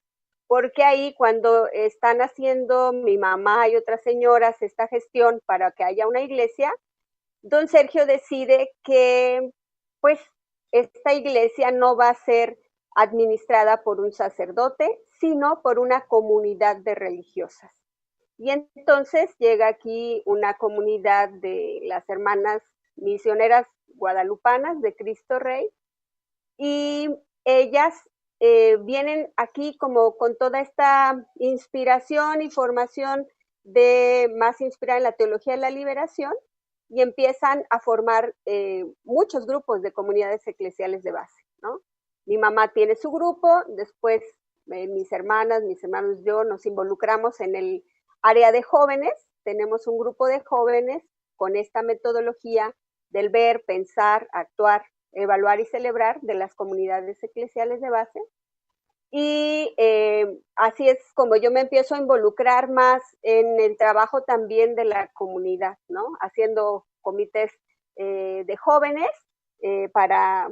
Porque ahí cuando están haciendo mi mamá y otras señoras esta gestión para que haya una iglesia, don Sergio decide que pues esta iglesia no va a ser administrada por un sacerdote, sino por una comunidad de religiosas. Y entonces llega aquí una comunidad de las hermanas misioneras guadalupanas de Cristo Rey y ellas vienen aquí como con toda esta inspiración y formación más inspirada en la teología de la liberación y empiezan a formar muchos grupos de comunidades eclesiales de base, ¿no? Mi mamá tiene su grupo, después mis hermanos, yo nos involucramos en el área de jóvenes, tenemos un grupo de jóvenes con esta metodología del ver, pensar, actuar, evaluar y celebrar de las comunidades eclesiales de base. Y así es como yo me empiezo a involucrar más en el trabajo también de la comunidad, ¿no? Haciendo comités de jóvenes para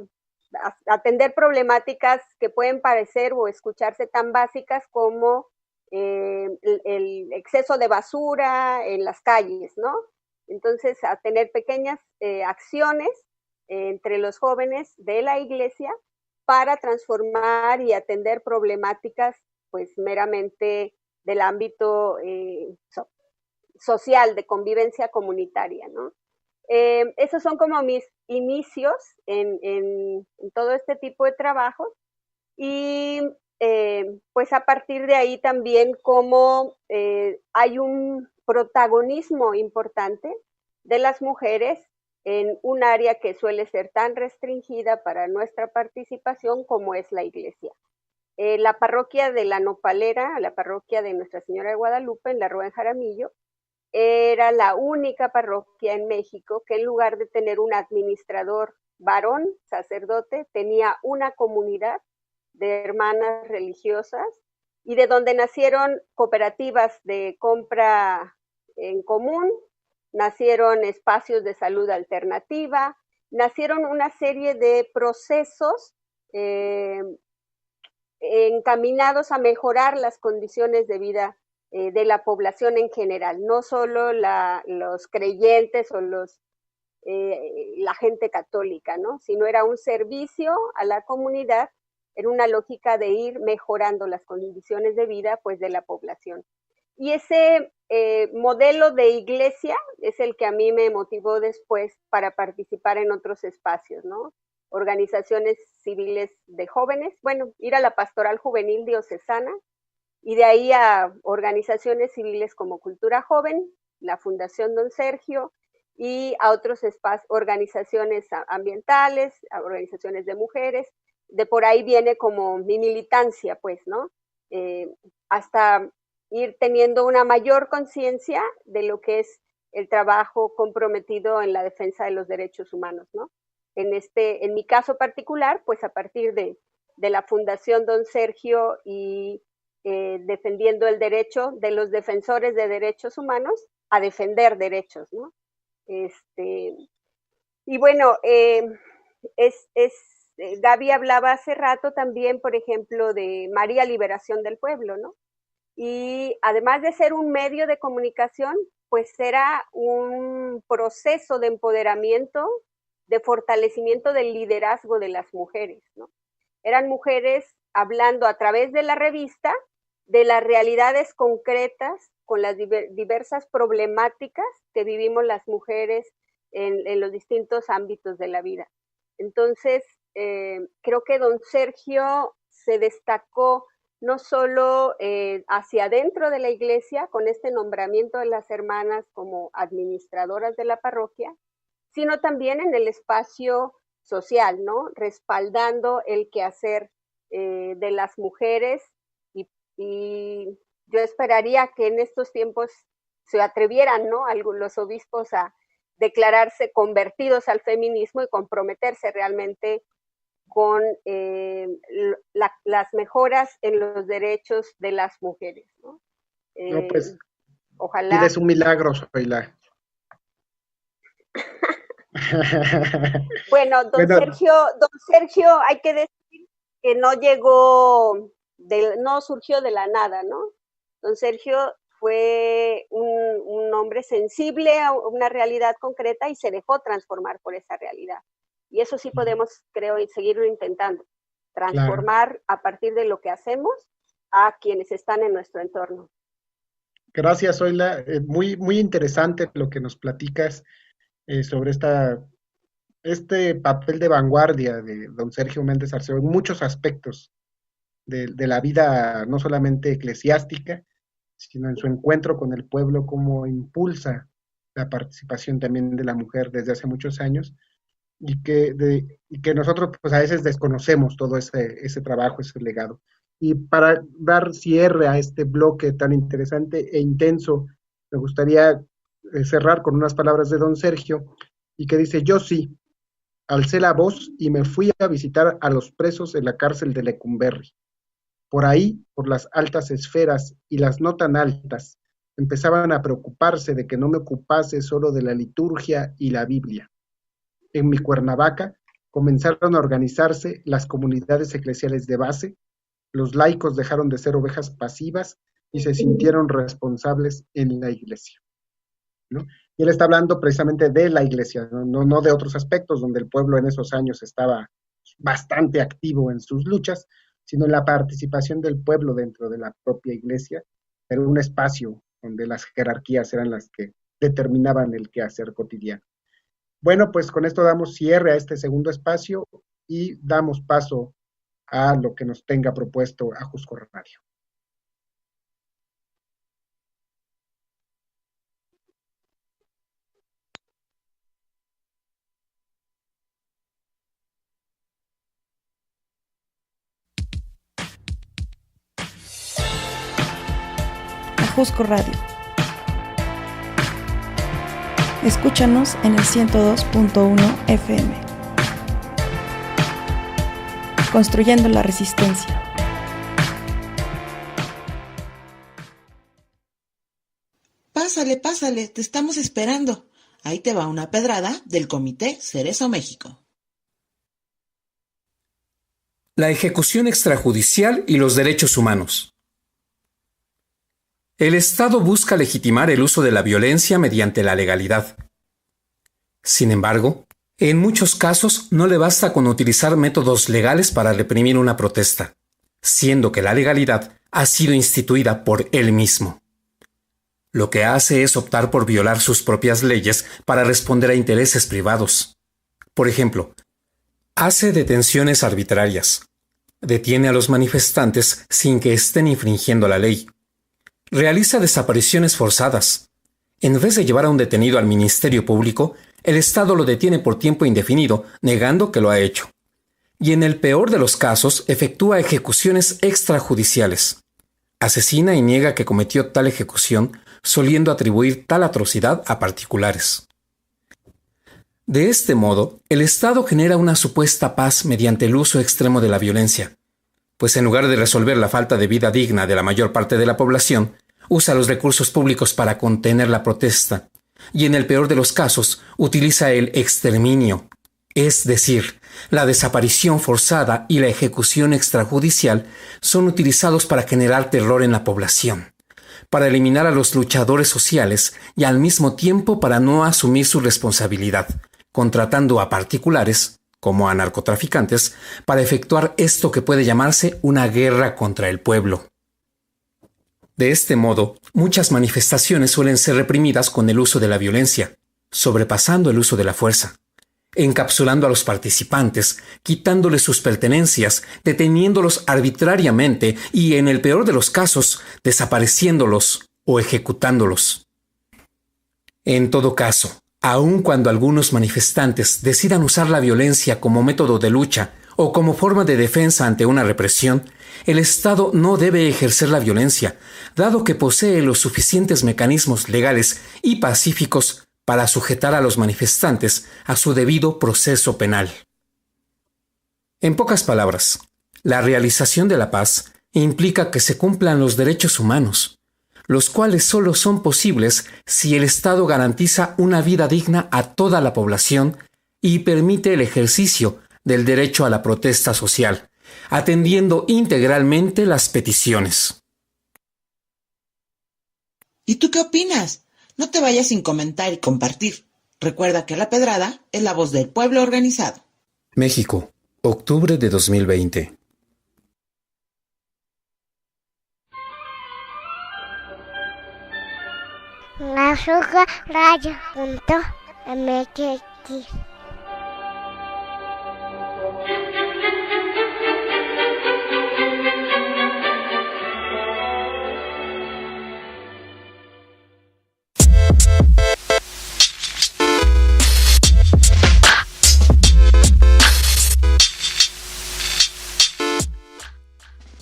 atender problemáticas que pueden parecer o escucharse tan básicas como el exceso de basura en las calles, ¿no? Entonces, a tener pequeñas acciones entre los jóvenes de la iglesia para transformar y atender problemáticas pues meramente del ámbito social, de convivencia comunitaria, ¿no? Esos son como mis inicios en todo este tipo de trabajos y pues a partir de ahí también como hay un protagonismo importante de las mujeres en un área que suele ser tan restringida para nuestra participación como es la iglesia. La parroquia de La Nopalera, la parroquia de Nuestra Señora de Guadalupe, en la Rúa en Jaramillo, era la única parroquia en México que en lugar de tener un administrador varón, sacerdote, tenía una comunidad de hermanas religiosas y de donde nacieron cooperativas de compra en común, nacieron espacios de salud alternativa, nacieron una serie de procesos encaminados a mejorar las condiciones de vida de la población en general, no solo los creyentes o la gente católica, ¿no? Sino era un servicio a la comunidad en una lógica de ir mejorando las condiciones de vida pues, de la población. Y ese modelo de iglesia es el que a mí me motivó después para participar en otros espacios, ¿no? Organizaciones civiles de jóvenes, bueno, ir a la pastoral juvenil diocesana y de ahí a organizaciones civiles como Cultura Joven, la Fundación Don Sergio y a otros organizaciones ambientales, a organizaciones de mujeres, de por ahí viene como mi militancia, pues, ¿no? Hasta ir teniendo una mayor conciencia de lo que es el trabajo comprometido en la defensa de los derechos humanos, ¿no? En mi caso particular, pues a partir de la Fundación Don Sergio y defendiendo el derecho de los defensores de derechos humanos a defender derechos, ¿no? Y bueno, Gaby hablaba hace rato también, por ejemplo, de María Liberación del Pueblo, ¿no? Y además de ser un medio de comunicación, pues era un proceso de empoderamiento, de fortalecimiento del liderazgo de las mujeres, ¿no? Eran mujeres hablando a través de la revista de las realidades concretas con las diversas problemáticas que vivimos las mujeres en los distintos ámbitos de la vida. Entonces, creo que don Sergio se destacó no solo hacia adentro de la iglesia, con este nombramiento de las hermanas como administradoras de la parroquia, sino también en el espacio social, ¿no? Respaldando el quehacer de las mujeres y yo esperaría que en estos tiempos se atrevieran, ¿no? Los obispos a declararse convertidos al feminismo y comprometerse realmente con las mejoras en los derechos de las mujeres, ¿no? No, pues, ojalá. pides un milagro, Zoila. Bueno, don Sergio, hay que decir que no surgió de la nada, ¿no? Don Sergio fue un hombre sensible a una realidad concreta y se dejó transformar por esa realidad. Y eso sí podemos, creo, seguirlo intentando, transformar claro, a partir de lo que hacemos a quienes están en nuestro entorno. Gracias, Zoila. Muy, muy interesante lo que nos platicas sobre este papel de vanguardia de don Sergio Méndez Arceo en muchos aspectos de la vida, no solamente eclesiástica, sino en su encuentro con el pueblo, cómo impulsa la participación también de la mujer desde hace muchos años, y que nosotros pues a veces desconocemos todo ese trabajo, ese legado. Y para dar cierre a este bloque tan interesante e intenso, me gustaría cerrar con unas palabras de don Sergio, y que dice: yo sí, alcé la voz y me fui a visitar a los presos en la cárcel de Lecumberri. Por ahí, por las altas esferas y las no tan altas, empezaban a preocuparse de que no me ocupase solo de la liturgia y la Biblia. En mi Cuernavaca comenzaron a organizarse las comunidades eclesiales de base, los laicos dejaron de ser ovejas pasivas y se sintieron responsables en la iglesia, ¿no? Y él está hablando precisamente de la iglesia, no de otros aspectos donde el pueblo en esos años estaba bastante activo en sus luchas, sino en la participación del pueblo dentro de la propia iglesia, pero un espacio donde las jerarquías eran las que determinaban el quehacer cotidiano. Bueno, pues con esto damos cierre a este segundo espacio y damos paso a lo que nos tenga propuesto Ajusco Radio. Ajusco Radio. Escúchanos en el 102.1 FM. Construyendo la resistencia. Pásale, pásale, te estamos esperando. Ahí te va una pedrada del Comité Cerezo México. La ejecución extrajudicial y los derechos humanos. El Estado busca legitimar el uso de la violencia mediante la legalidad. Sin embargo, en muchos casos no le basta con utilizar métodos legales para reprimir una protesta, siendo que la legalidad ha sido instituida por él mismo. Lo que hace es optar por violar sus propias leyes para responder a intereses privados. Por ejemplo, hace detenciones arbitrarias, detiene a los manifestantes sin que estén infringiendo la ley, realiza desapariciones forzadas. En vez de llevar a un detenido al Ministerio Público, el Estado lo detiene por tiempo indefinido, negando que lo ha hecho. Y en el peor de los casos, efectúa ejecuciones extrajudiciales. Asesina y niega que cometió tal ejecución, soliendo atribuir tal atrocidad a particulares. De este modo, el Estado genera una supuesta paz mediante el uso extremo de la violencia, pues en lugar de resolver la falta de vida digna de la mayor parte de la población, usa los recursos públicos para contener la protesta, y en el peor de los casos, utiliza el exterminio, es decir, la desaparición forzada y la ejecución extrajudicial son utilizados para generar terror en la población, para eliminar a los luchadores sociales y al mismo tiempo para no asumir su responsabilidad, contratando a particulares, como a narcotraficantes, para efectuar esto que puede llamarse una guerra contra el pueblo. De este modo, muchas manifestaciones suelen ser reprimidas con el uso de la violencia, sobrepasando el uso de la fuerza, encapsulando a los participantes, quitándoles sus pertenencias, deteniéndolos arbitrariamente y, en el peor de los casos, desapareciéndolos o ejecutándolos. En todo caso, aun cuando algunos manifestantes decidan usar la violencia como método de lucha o como forma de defensa ante una represión, el Estado no debe ejercer la violencia, dado que posee los suficientes mecanismos legales y pacíficos para sujetar a los manifestantes a su debido proceso penal. En pocas palabras, la realización de la paz implica que se cumplan los derechos humanos, los cuales solo son posibles si el Estado garantiza una vida digna a toda la población y permite el ejercicio del derecho a la protesta social, atendiendo integralmente las peticiones. ¿Y tú qué opinas? No te vayas sin comentar y compartir. Recuerda que La Pedrada es la voz del pueblo organizado. México, octubre de 2020. Ajuscoradio.mx.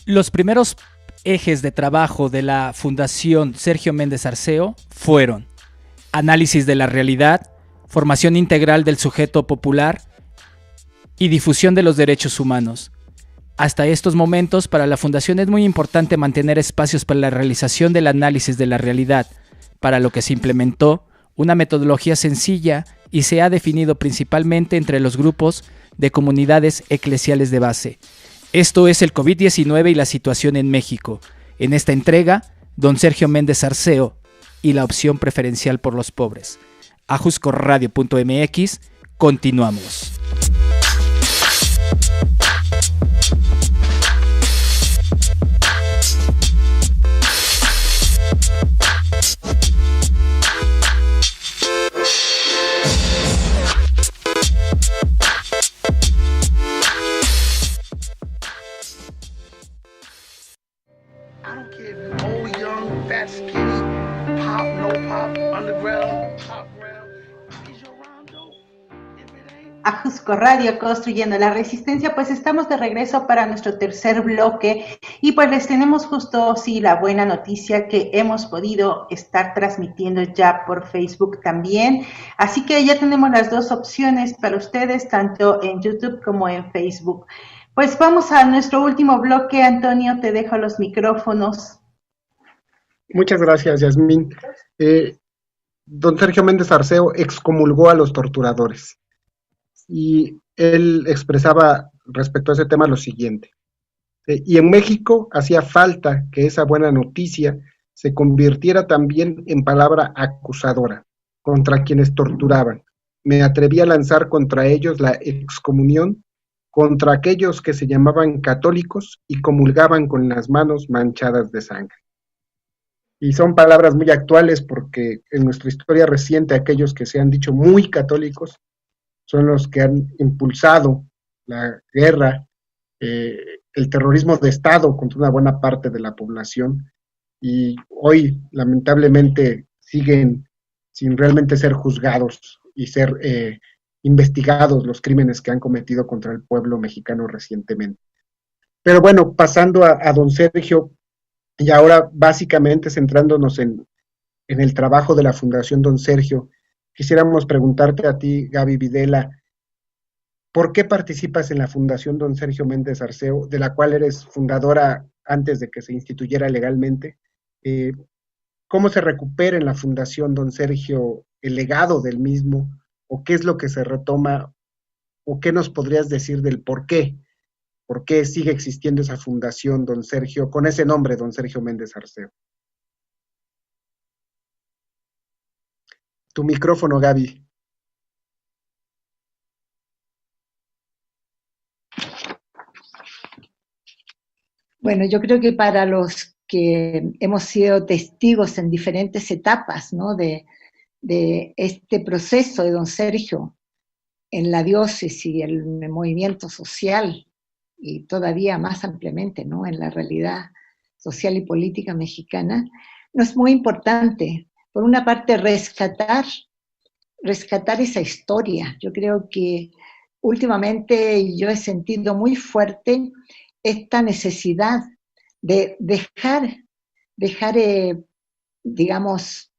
Los primeros ejes de trabajo de la Fundación Sergio Méndez Arceo fueron análisis de la realidad, formación integral del sujeto popular y difusión de los derechos humanos. Hasta estos momentos, para la Fundación es muy importante mantener espacios para la realización del análisis de la realidad, para lo que se implementó una metodología sencilla y se ha definido principalmente entre los grupos de comunidades eclesiales de base. Esto es el COVID-19 y la situación en México. En esta entrega, don Sergio Méndez Arceo y la opción preferencial por los pobres. Ajuscoradio.mx, continuamos. fat, skinny, pop, no pop, underground, top ground. Is you around, Joe? If it ain't. A Jusco Radio, construyendo la resistencia, pues estamos de regreso para nuestro tercer bloque y pues les tenemos justo, sí, la buena noticia que hemos podido estar transmitiendo ya por Facebook también, así que ya tenemos las dos opciones para ustedes, tanto en YouTube como en Facebook. Pues vamos a nuestro último bloque. Antonio, te dejo los micrófonos. Muchas gracias, Yasmín. Don Sergio Méndez Arceo excomulgó a los torturadores y él expresaba respecto a ese tema lo siguiente. Y en México hacía falta que esa buena noticia se convirtiera también en palabra acusadora contra quienes torturaban. Me atreví a lanzar contra ellos la excomunión, contra aquellos que se llamaban católicos y comulgaban con las manos manchadas de sangre. Y son palabras muy actuales porque en nuestra historia reciente aquellos que se han dicho muy católicos son los que han impulsado la guerra, el terrorismo de Estado contra una buena parte de la población, y hoy lamentablemente siguen sin realmente ser juzgados y ser investigados los crímenes que han cometido contra el pueblo mexicano recientemente. Pero bueno, pasando a don Sergio, y ahora básicamente centrándonos en el trabajo de la Fundación Don Sergio, quisiéramos preguntarte a ti, Gaby Videla, ¿por qué participas en la Fundación Don Sergio Méndez Arceo, de la cual eres fundadora antes de que se instituyera legalmente? ¿Cómo se recupera en la Fundación Don Sergio el legado del mismo? ¿O qué es lo que se retoma? ¿O qué nos podrías decir del por qué? ¿Por qué sigue existiendo esa Fundación Don Sergio, con ese nombre, Don Sergio Méndez Arceo? Tu micrófono, Gaby. Bueno, yo creo que para los que hemos sido testigos en diferentes etapas, ¿no?, de este proceso de don Sergio en la diócesis y en el movimiento social, y todavía más ampliamente, ¿no?, en la realidad social y política mexicana, no es muy importante, por una parte, rescatar esa historia. Yo creo que últimamente yo he sentido muy fuerte esta necesidad de dejar digamos,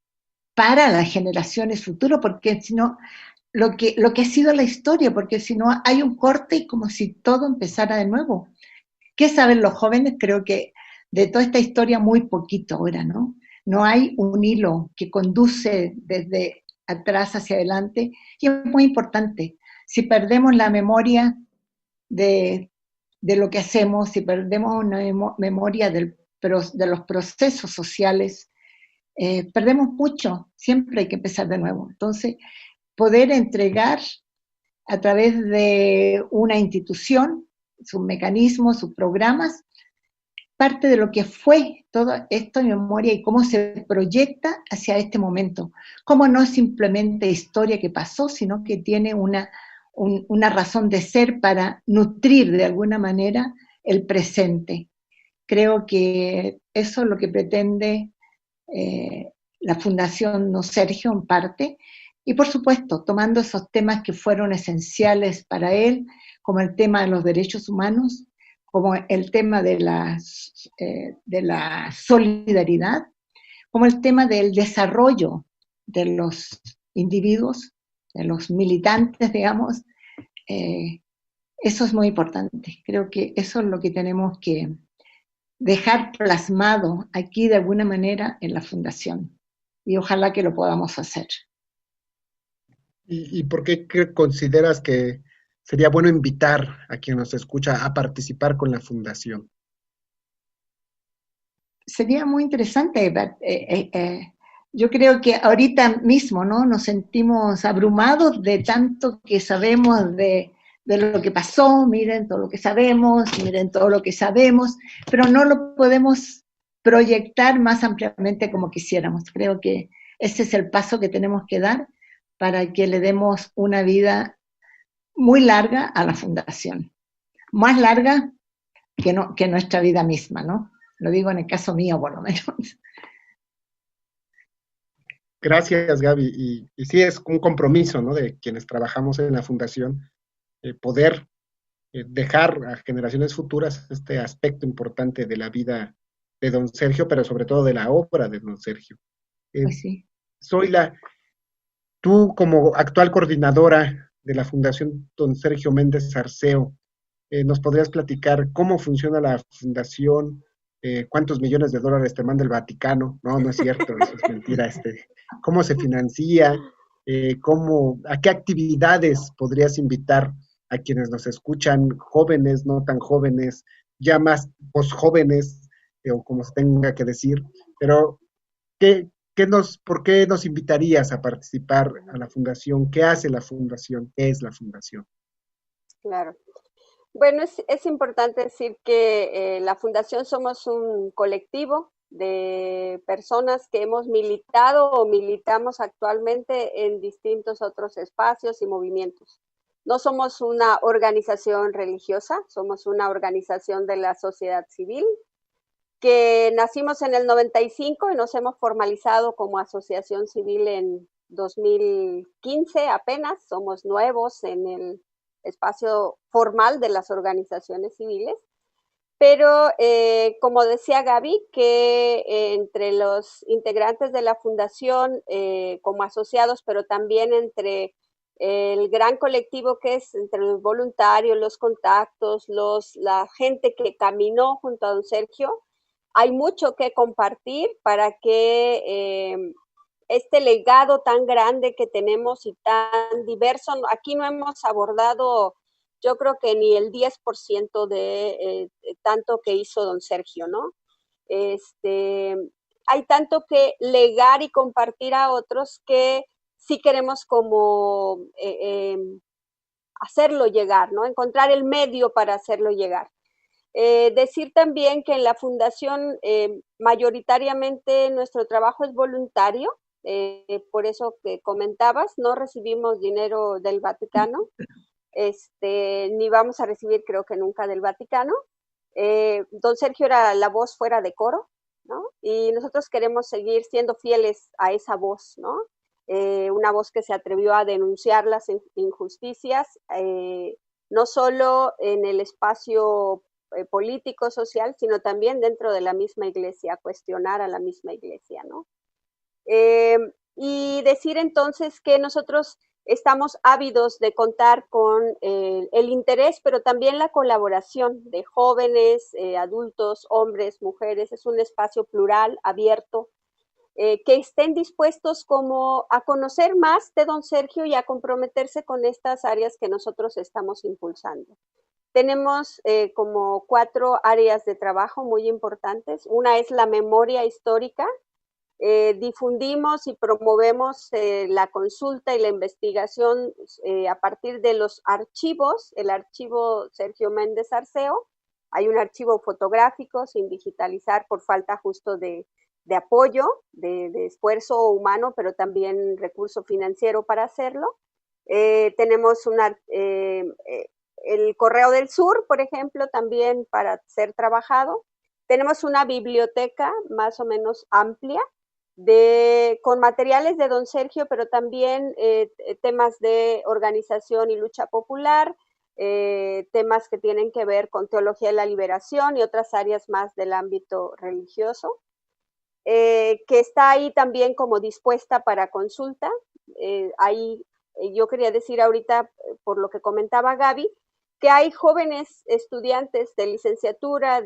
para las generaciones futuras, porque si no, lo que ha sido la historia, porque si no hay un corte y como si todo empezara de nuevo. ¿Qué saben los jóvenes? Creo que de toda esta historia muy poquito ahora, ¿no? No hay un hilo que conduce desde atrás hacia adelante, y es muy importante. Si perdemos la memoria de lo que hacemos, si perdemos una memoria de los procesos sociales, perdemos mucho, siempre hay que empezar de nuevo. Entonces, poder entregar a través de una institución, sus mecanismos, sus programas, parte de lo que fue todo esto en memoria y cómo se proyecta hacia este momento. Cómo no es simplemente historia que pasó, sino que tiene una razón de ser para nutrir de alguna manera el presente. Creo que eso es lo que pretende la Fundación Don Sergio en parte, y por supuesto tomando esos temas que fueron esenciales para él, como el tema de los derechos humanos, como el tema de la solidaridad, como el tema del desarrollo de los individuos, de los militantes, digamos. Eso es muy importante. Creo que eso es lo que tenemos que dejar plasmado aquí de alguna manera en la Fundación, y ojalá que lo podamos hacer. ¿Y por qué consideras que sería bueno invitar a quien nos escucha a participar con la Fundación? Sería muy interesante. Yo creo que ahorita mismo, ¿no?, nos sentimos abrumados de tanto que sabemos de lo que pasó. Miren todo lo que sabemos, miren todo lo que sabemos, pero no lo podemos proyectar más ampliamente como quisiéramos. Creo que ese es el paso que tenemos que dar para que le demos una vida muy larga a la Fundación, más larga que nuestra vida misma, ¿no? Lo digo en el caso mío, por lo menos. Gracias, Gaby. Y sí, es un compromiso, ¿no? De quienes trabajamos en la fundación, poder dejar a generaciones futuras este aspecto importante de la vida de don Sergio, pero sobre todo de la obra de don Sergio. Pues sí. Tú como actual coordinadora de la Fundación don Sergio Méndez Arceo, ¿nos podrías platicar cómo funciona la fundación? ¿Cuántos millones de dólares te manda el Vaticano? No, no es cierto, eso es mentira. ¿Cómo se financia? ¿A qué actividades podrías invitar a quienes nos escuchan, jóvenes, no tan jóvenes, ya más posjóvenes, o como se tenga que decir? Pero, ¿por qué nos invitarías a participar a la fundación? ¿Qué hace la fundación? ¿Qué es la fundación? Claro. Bueno, es importante decir que la Fundación somos un colectivo de personas que hemos militado o militamos actualmente en distintos otros espacios y movimientos. No somos una organización religiosa, somos una organización de la sociedad civil que nacimos en el 95 y nos hemos formalizado como asociación civil en 2015 apenas, somos nuevos en el espacio formal de las organizaciones civiles, pero como decía Gaby, que entre los integrantes de la fundación como asociados, pero también entre el gran colectivo que es entre los voluntarios, los contactos, la gente que caminó junto a don Sergio, hay mucho que compartir para que este legado tan grande que tenemos y tan diverso, aquí no hemos abordado, yo creo que ni el 10% de tanto que hizo don Sergio, ¿no? Hay tanto que legar y compartir a otros que sí queremos como hacerlo llegar, ¿no? Encontrar el medio para hacerlo llegar. Decir también que en la fundación mayoritariamente nuestro trabajo es voluntario, por eso que comentabas, no recibimos dinero del Vaticano, ni vamos a recibir creo que nunca del Vaticano. Don Sergio era la voz fuera de coro, ¿no? Y nosotros queremos seguir siendo fieles a esa voz, ¿no? Una voz que se atrevió a denunciar las injusticias, no solo en el espacio político, social, sino también dentro de la misma iglesia, cuestionar a la misma iglesia, ¿no? Y decir entonces que nosotros estamos ávidos de contar con el interés, pero también la colaboración de jóvenes, adultos, hombres, mujeres. Es un espacio plural, abierto, que estén dispuestos como a conocer más de don Sergio y a comprometerse con estas áreas que nosotros estamos impulsando. Tenemos como 4 áreas de trabajo muy importantes. Una es la memoria histórica. Difundimos y promovemos la consulta y la investigación a partir de los archivos, el archivo Sergio Méndez Arceo. Hay un archivo fotográfico sin digitalizar por falta justo de apoyo, de esfuerzo humano, pero también recurso financiero para hacerlo. Tenemos el Correo del Sur, por ejemplo, también para ser trabajado. Tenemos una biblioteca más o menos amplia con materiales de don Sergio, pero también temas de organización y lucha popular, temas que tienen que ver con teología de la liberación y otras áreas más del ámbito religioso, que está ahí también como dispuesta para consulta. Ahí yo quería decir ahorita, por lo que comentaba Gaby, que hay jóvenes estudiantes de licenciatura,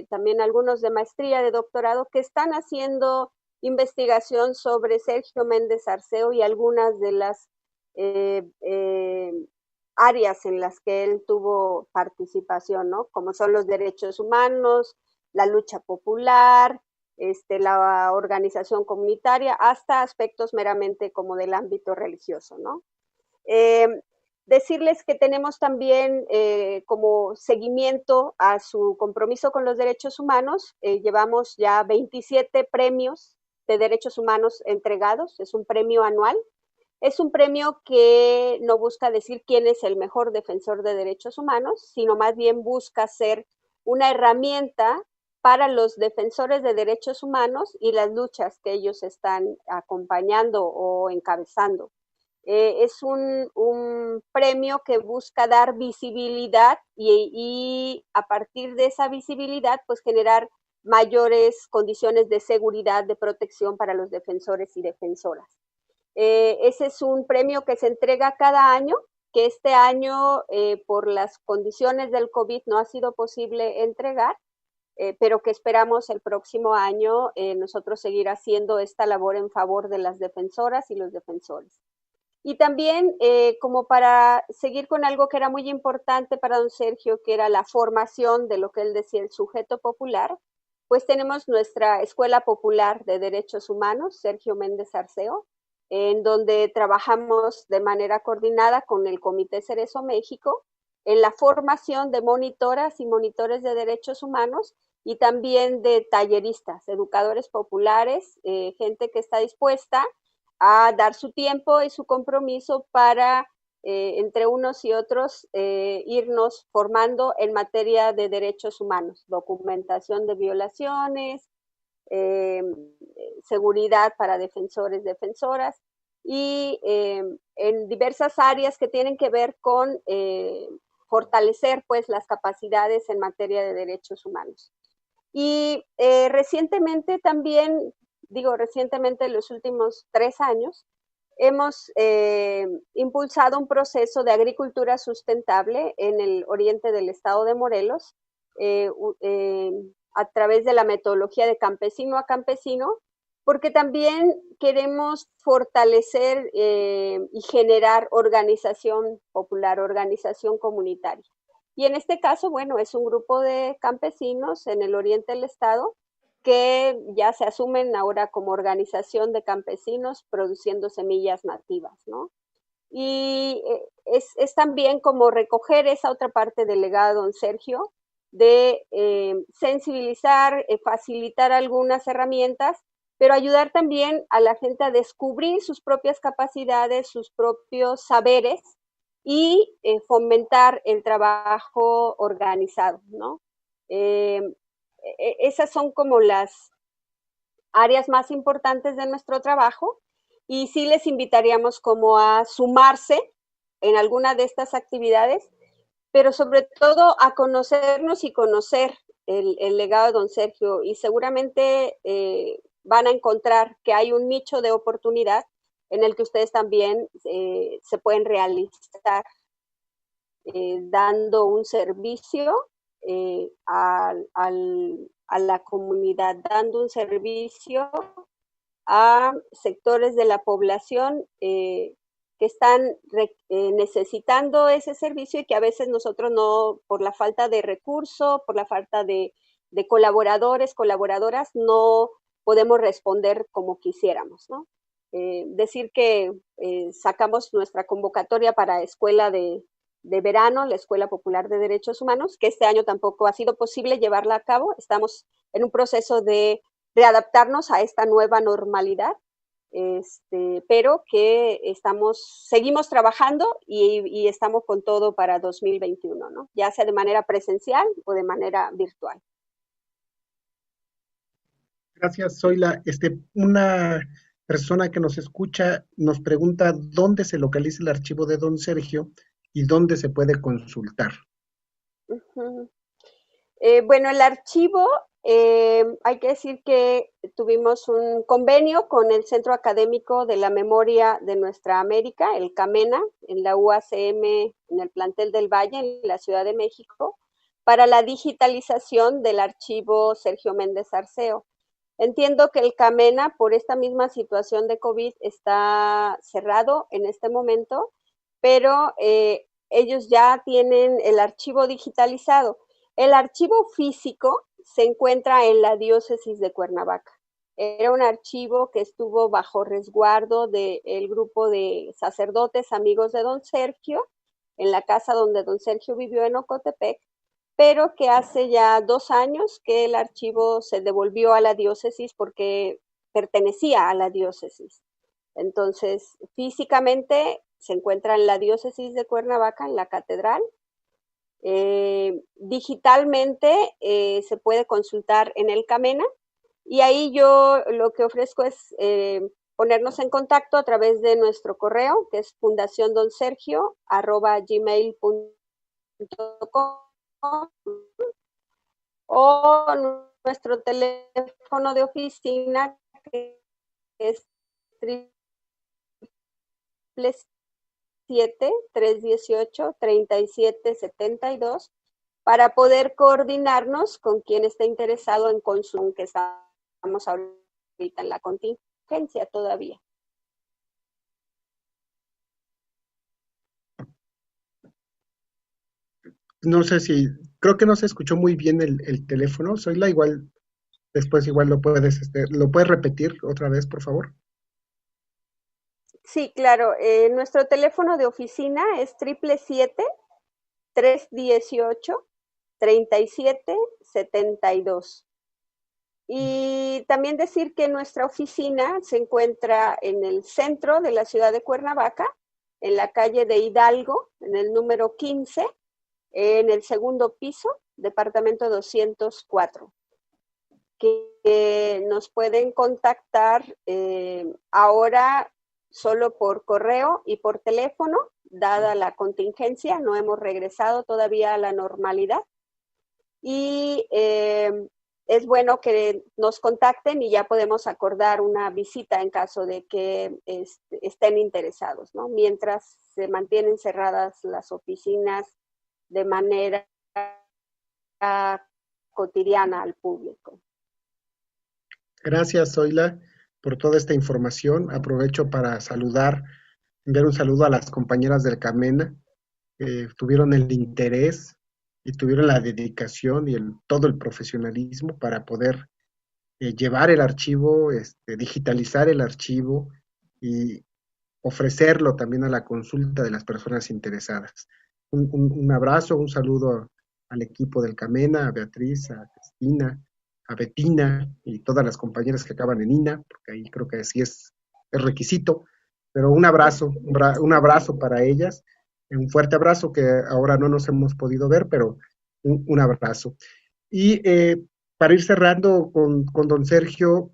también algunos de maestría, de doctorado, que están haciendo investigación sobre Sergio Méndez Arceo y algunas de las áreas en las que él tuvo participación, ¿no? Como son los derechos humanos, la lucha popular, la organización comunitaria, hasta aspectos meramente como del ámbito religioso, ¿no? Decirles que tenemos también como seguimiento a su compromiso con los derechos humanos. Llevamos ya 27 premios de derechos humanos entregados. Es un premio anual. Es un premio que no busca decir quién es el mejor defensor de derechos humanos, sino más bien busca ser una herramienta para los defensores de derechos humanos y las luchas que ellos están acompañando o encabezando. Es un premio que busca dar visibilidad y a partir de esa visibilidad, pues generar mayores condiciones de seguridad, de protección para los defensores y defensoras. Ese es un premio que se entrega cada año, que este año por las condiciones del COVID no ha sido posible entregar, pero que esperamos el próximo año nosotros seguir haciendo esta labor en favor de las defensoras y los defensores. Y también como para seguir con algo que era muy importante para don Sergio, que era la formación de lo que él decía, el sujeto popular, pues tenemos nuestra Escuela Popular de Derechos Humanos, Sergio Méndez Arceo, en donde trabajamos de manera coordinada con el Comité Cerezo México en la formación de monitoras y monitores de derechos humanos y también de talleristas, educadores populares, gente que está dispuesta a dar su tiempo y su compromiso para, entre unos y otros, irnos formando en materia de derechos humanos, documentación de violaciones, seguridad para defensores, defensoras, y en diversas áreas que tienen que ver con fortalecer pues las capacidades en materia de derechos humanos. Y recientemente también, recientemente en los últimos 3 años, hemos impulsado un proceso de agricultura sustentable en el oriente del estado de Morelos, a través de la metodología de campesino a campesino, porque también queremos fortalecer y generar organización popular, organización comunitaria. Y en este caso, bueno, es un grupo de campesinos en el oriente del estado que ya se asumen ahora como organización de campesinos produciendo semillas nativas, ¿no? Y es también como recoger esa otra parte del legado, don Sergio, de sensibilizar, facilitar algunas herramientas, pero ayudar también a la gente a descubrir sus propias capacidades, sus propios saberes y fomentar el trabajo organizado, ¿no? Esas son como las áreas más importantes de nuestro trabajo y sí les invitaríamos como a sumarse en alguna de estas actividades, pero sobre todo a conocernos y conocer el legado de don Sergio y seguramente van a encontrar que hay un nicho de oportunidad en el que ustedes también se pueden realizar dando un servicio a la comunidad, dando un servicio a sectores de la población que están necesitando ese servicio y que a veces nosotros no, por la falta de recursos, por la falta de colaboradores, colaboradoras, no podemos responder como quisiéramos, ¿no? Decir que sacamos nuestra convocatoria para escuela de verano, la Escuela Popular de Derechos Humanos, que este año tampoco ha sido posible llevarla a cabo. Estamos en un proceso de adaptarnos a esta nueva normalidad, pero que seguimos trabajando y estamos con todo para 2021, ¿no? Ya sea de manera presencial o de manera virtual. Gracias, Zoila. Una persona que nos escucha nos pregunta dónde se localiza el archivo de don Sergio y dónde se puede consultar. Uh-huh. Bueno, el archivo, hay que decir que tuvimos un convenio con el Centro Académico de la Memoria de Nuestra América, el CAMENA, en la UACM, en el plantel del Valle, en la Ciudad de México, para la digitalización del archivo Sergio Méndez Arceo. Entiendo que el CAMENA, por esta misma situación de COVID, está cerrado en este momento, pero ellos ya tienen el archivo digitalizado. El archivo físico se encuentra en la diócesis de Cuernavaca. Era un archivo que estuvo bajo resguardo del grupo de sacerdotes amigos de don Sergio, en la casa donde don Sergio vivió en Ocotepec, pero que hace ya 2 años que el archivo se devolvió a la diócesis porque pertenecía a la diócesis. Entonces, físicamente se encuentra en la diócesis de Cuernavaca, en la catedral, Digitalmente se puede consultar en el Camena y ahí yo lo que ofrezco es ponernos en contacto a través de nuestro correo, que es fundaciondonsergio@gmail.com o nuestro teléfono de oficina, que es 777-318-3772, para poder coordinarnos con quien esté interesado en consumo, que estamos ahorita en la contingencia todavía. No sé si, creo que no se escuchó muy bien el teléfono. Soy la igual, después igual lo puedes repetir otra vez, por favor. Sí, claro. Nuestro teléfono de oficina es 777-318-3772. Y también decir que nuestra oficina se encuentra en el centro de la ciudad de Cuernavaca, en la calle de Hidalgo, en el número 15, en el segundo piso, departamento 204, que nos pueden contactar ahora solo por correo y por teléfono, dada la contingencia, no hemos regresado todavía a la normalidad. Y es bueno que nos contacten y ya podemos acordar una visita en caso de que estén interesados, ¿no? Mientras se mantienen cerradas las oficinas de manera cotidiana al público. Gracias, Zoila, por toda esta información. Aprovecho para enviar un saludo a las compañeras del Camena, que tuvieron el interés y tuvieron la dedicación y todo el profesionalismo para poder llevar el archivo, digitalizar el archivo y ofrecerlo también a la consulta de las personas interesadas. Un abrazo, un saludo al equipo del Camena, a Beatriz, a Cristina, a Betina y todas las compañeras que acaban en INA, porque ahí creo que sí es requisito, pero un abrazo para ellas, un fuerte abrazo que ahora no nos hemos podido ver, pero un abrazo. Y para ir cerrando con don Sergio,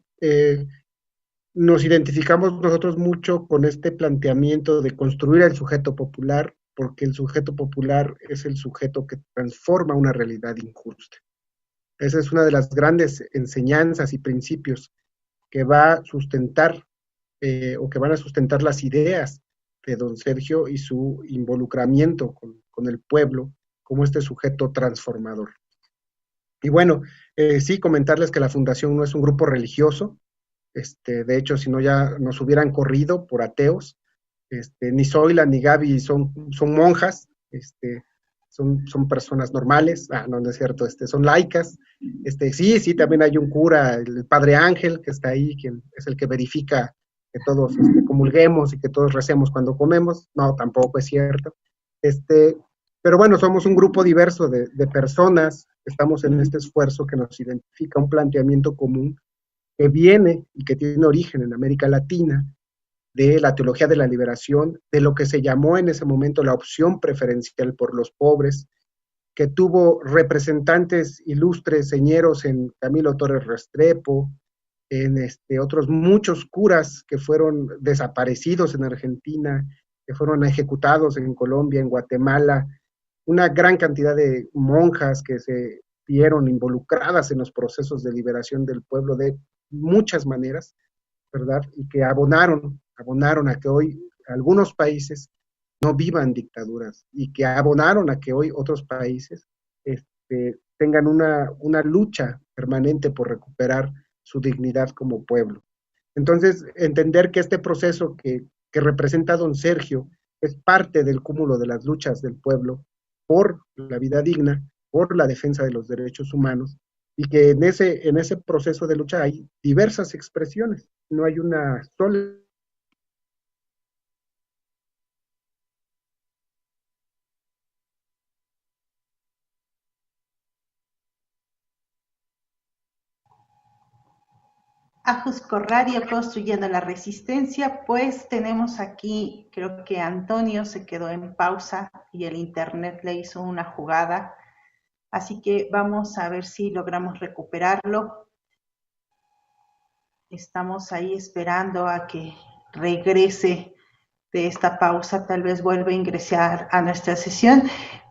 nos identificamos nosotros mucho con este planteamiento de construir el sujeto popular, porque el sujeto popular es el sujeto que transforma una realidad injusta. Esa es una de las grandes enseñanzas y principios que va a sustentar o que van a sustentar las ideas de don Sergio y su involucramiento con el pueblo como este sujeto transformador. Y bueno, sí comentarles que la fundación no es un grupo religioso. De hecho, si no ya nos hubieran corrido por ateos. Ni Zoila ni Gaby son monjas, son personas normales. No, no es cierto, son laicas. Sí, también hay un cura, el padre Ángel, que está ahí, quien es el que verifica que todos comulguemos y que todos recemos cuando comemos. No, tampoco es cierto. Pero bueno, somos un grupo diverso de personas, estamos en este esfuerzo que nos identifica un planteamiento común que viene y que tiene origen en América Latina, de la teología de la liberación, de lo que se llamó en ese momento la opción preferencial por los pobres, que tuvo representantes ilustres señeros en Camilo Torres Restrepo, en otros muchos curas que fueron desaparecidos en Argentina, que fueron ejecutados en Colombia, en Guatemala, una gran cantidad de monjas que se vieron involucradas en los procesos de liberación del pueblo de muchas maneras, ¿verdad? Y que abonaron a que hoy algunos países no vivan dictaduras y que abonaron a que hoy otros países tengan una lucha permanente por recuperar su dignidad como pueblo. Entonces, entender que este proceso que representa don Sergio es parte del cúmulo de las luchas del pueblo por la vida digna, por la defensa de los derechos humanos, y que en ese proceso de lucha hay diversas expresiones, no hay una sola. a Jusco Radio, construyendo la resistencia. Pues tenemos aquí, creo que Antonio se quedó en pausa y el internet le hizo una jugada, así que vamos a ver si logramos recuperarlo. Estamos ahí esperando a que regrese de esta pausa, tal vez vuelva a ingresar a nuestra sesión.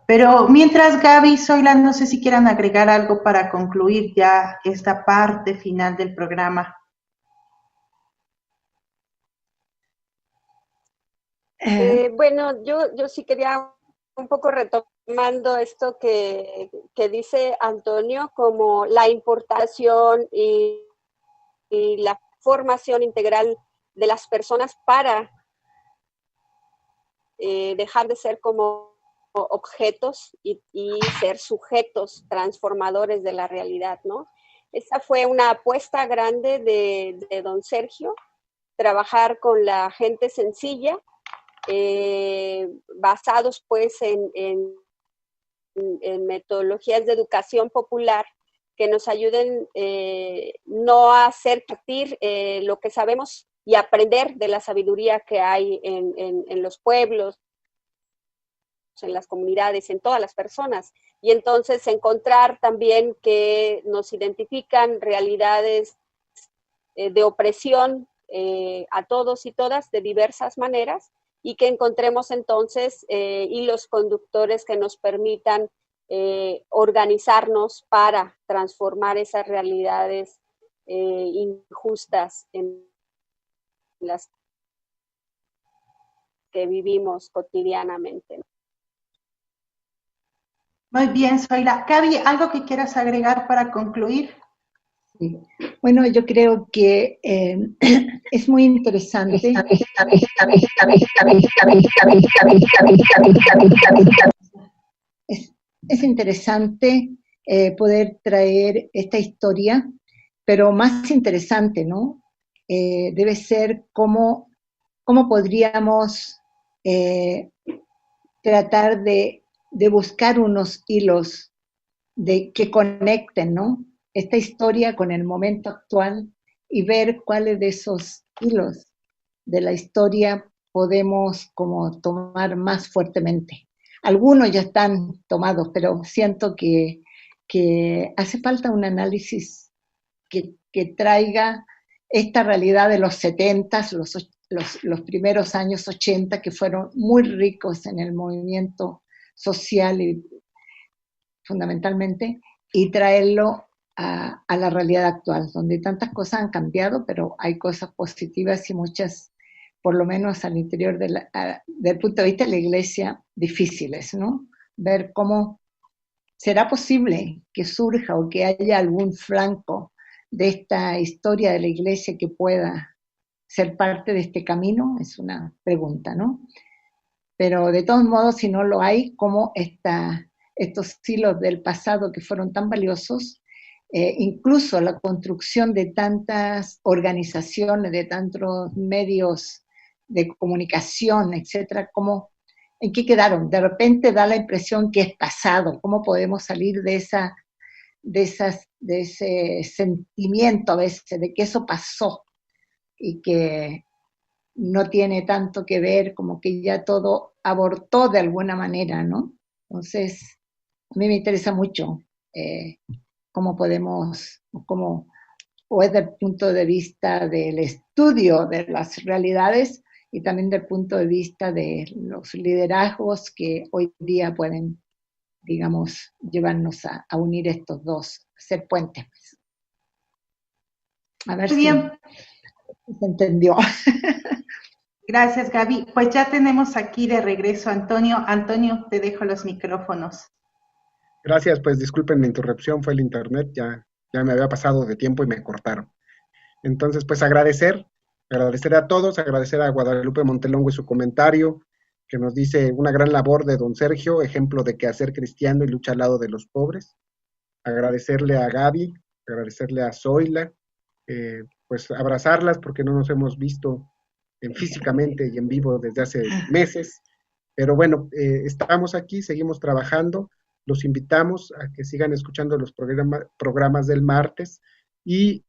Pero mientras, Gaby y Zoila, no sé si quieran agregar algo para concluir ya esta parte final del programa. Bueno, yo sí quería un poco retomando esto que dice Antonio, como la importación y la formación integral de las personas para dejar de ser como objetos y ser sujetos transformadores de la realidad, ¿no? Esa fue una apuesta grande de don Sergio, trabajar con la gente sencilla, basados pues en metodologías de educación popular que nos ayuden no a hacer partir lo que sabemos y aprender de la sabiduría que hay en los pueblos, en las comunidades, en todas las personas. Y entonces encontrar también que nos identifican realidades de opresión a todos y todas de diversas maneras, y que encontremos entonces hilos conductores que nos permitan organizarnos para transformar esas realidades injustas en las que vivimos cotidianamente. Muy bien, Zoila. Gaby, ¿algo que quieras agregar para concluir? Sí. Bueno, yo creo que es muy interesante. Es interesante poder traer esta historia, pero más interesante, ¿no? Debe ser cómo podríamos tratar de buscar unos hilos que conecten, ¿no? Esta historia con el momento actual y ver cuáles de esos hilos de la historia podemos como tomar más fuertemente. Algunos ya están tomados, pero siento que hace falta un análisis que traiga esta realidad de los 70, los primeros años 80, que fueron muy ricos en el movimiento social y fundamentalmente, y traerlo a la realidad actual, donde tantas cosas han cambiado, pero hay cosas positivas y muchas, por lo menos al interior del punto de vista de la Iglesia, difíciles, ¿no? Ver cómo será posible que surja o que haya algún flanco de esta historia de la Iglesia que pueda ser parte de este camino, es una pregunta, ¿no? Pero de todos modos, si no lo hay, ¿cómo estos hilos del pasado que fueron tan valiosos, incluso la construcción de tantas organizaciones, de tantos medios de comunicación, etcétera, ¿en qué quedaron? De repente da la impresión que es pasado. ¿Cómo podemos salir de ese sentimiento a veces de que eso pasó y que no tiene tanto que ver, como que ya todo abortó de alguna manera, ¿no? Entonces, a mí me interesa mucho cómo podemos, o es del punto de vista del estudio de las realidades y también del punto de vista de los liderazgos que hoy día pueden, digamos, llevarnos a unir estos dos, ser puentes. A ver si se entendió. Gracias, Gaby. Pues ya tenemos aquí de regreso a Antonio. Antonio, te dejo los micrófonos. Gracias, pues disculpen la interrupción, fue el internet, ya me había pasado de tiempo y me cortaron. Entonces, pues agradecer a todos, agradecer a Guadalupe Montelongo y su comentario, que nos dice una gran labor de don Sergio, ejemplo de quehacer cristiano y lucha al lado de los pobres. Agradecerle a Gaby, agradecerle a Zoila, pues abrazarlas porque no nos hemos visto físicamente y en vivo desde hace meses, pero bueno, estamos aquí, seguimos trabajando, los invitamos a que sigan escuchando los programas del martes y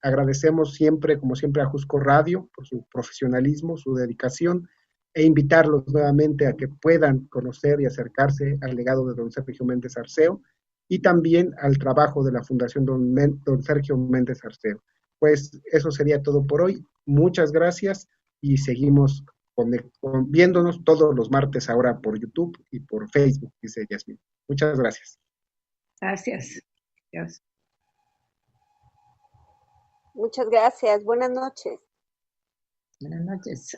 agradecemos siempre, como siempre, a Jusco Radio por su profesionalismo, su dedicación, e invitarlos nuevamente a que puedan conocer y acercarse al legado de don Sergio Méndez Arceo y también al trabajo de la Fundación don Sergio Méndez Arceo. Pues eso sería todo por hoy. Muchas gracias y seguimos viéndonos todos los martes ahora por YouTube y por Facebook, dice Yasmín. Muchas gracias. Gracias. Dios. Muchas gracias. Buenas noches. Buenas noches.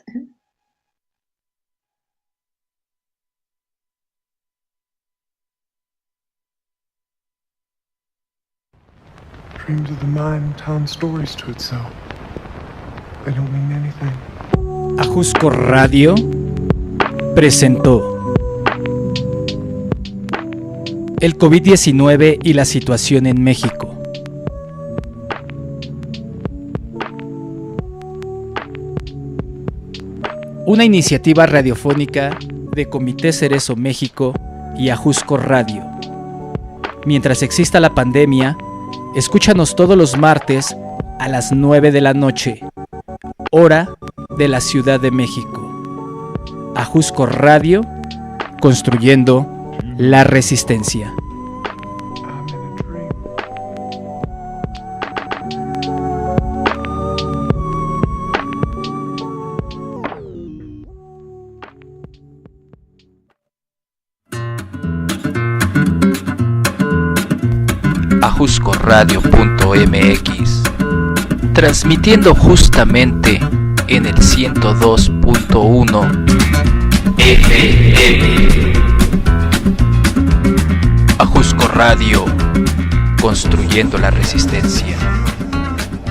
Dreams of the mind telling stories to itself. They don't mean anything. Ajusco Radio presentó el COVID-19 y la situación en México. Una iniciativa radiofónica de Comité Cerezo México y Ajusco Radio. Mientras exista la pandemia, escúchanos todos los martes a las 9 de la noche, hora de la Ciudad de México. Ajusco Radio, construyendo la resistencia. ajuscoradio.mx, transmitiendo justamente en el 102.1 FM. Ajusco Radio, construyendo la resistencia.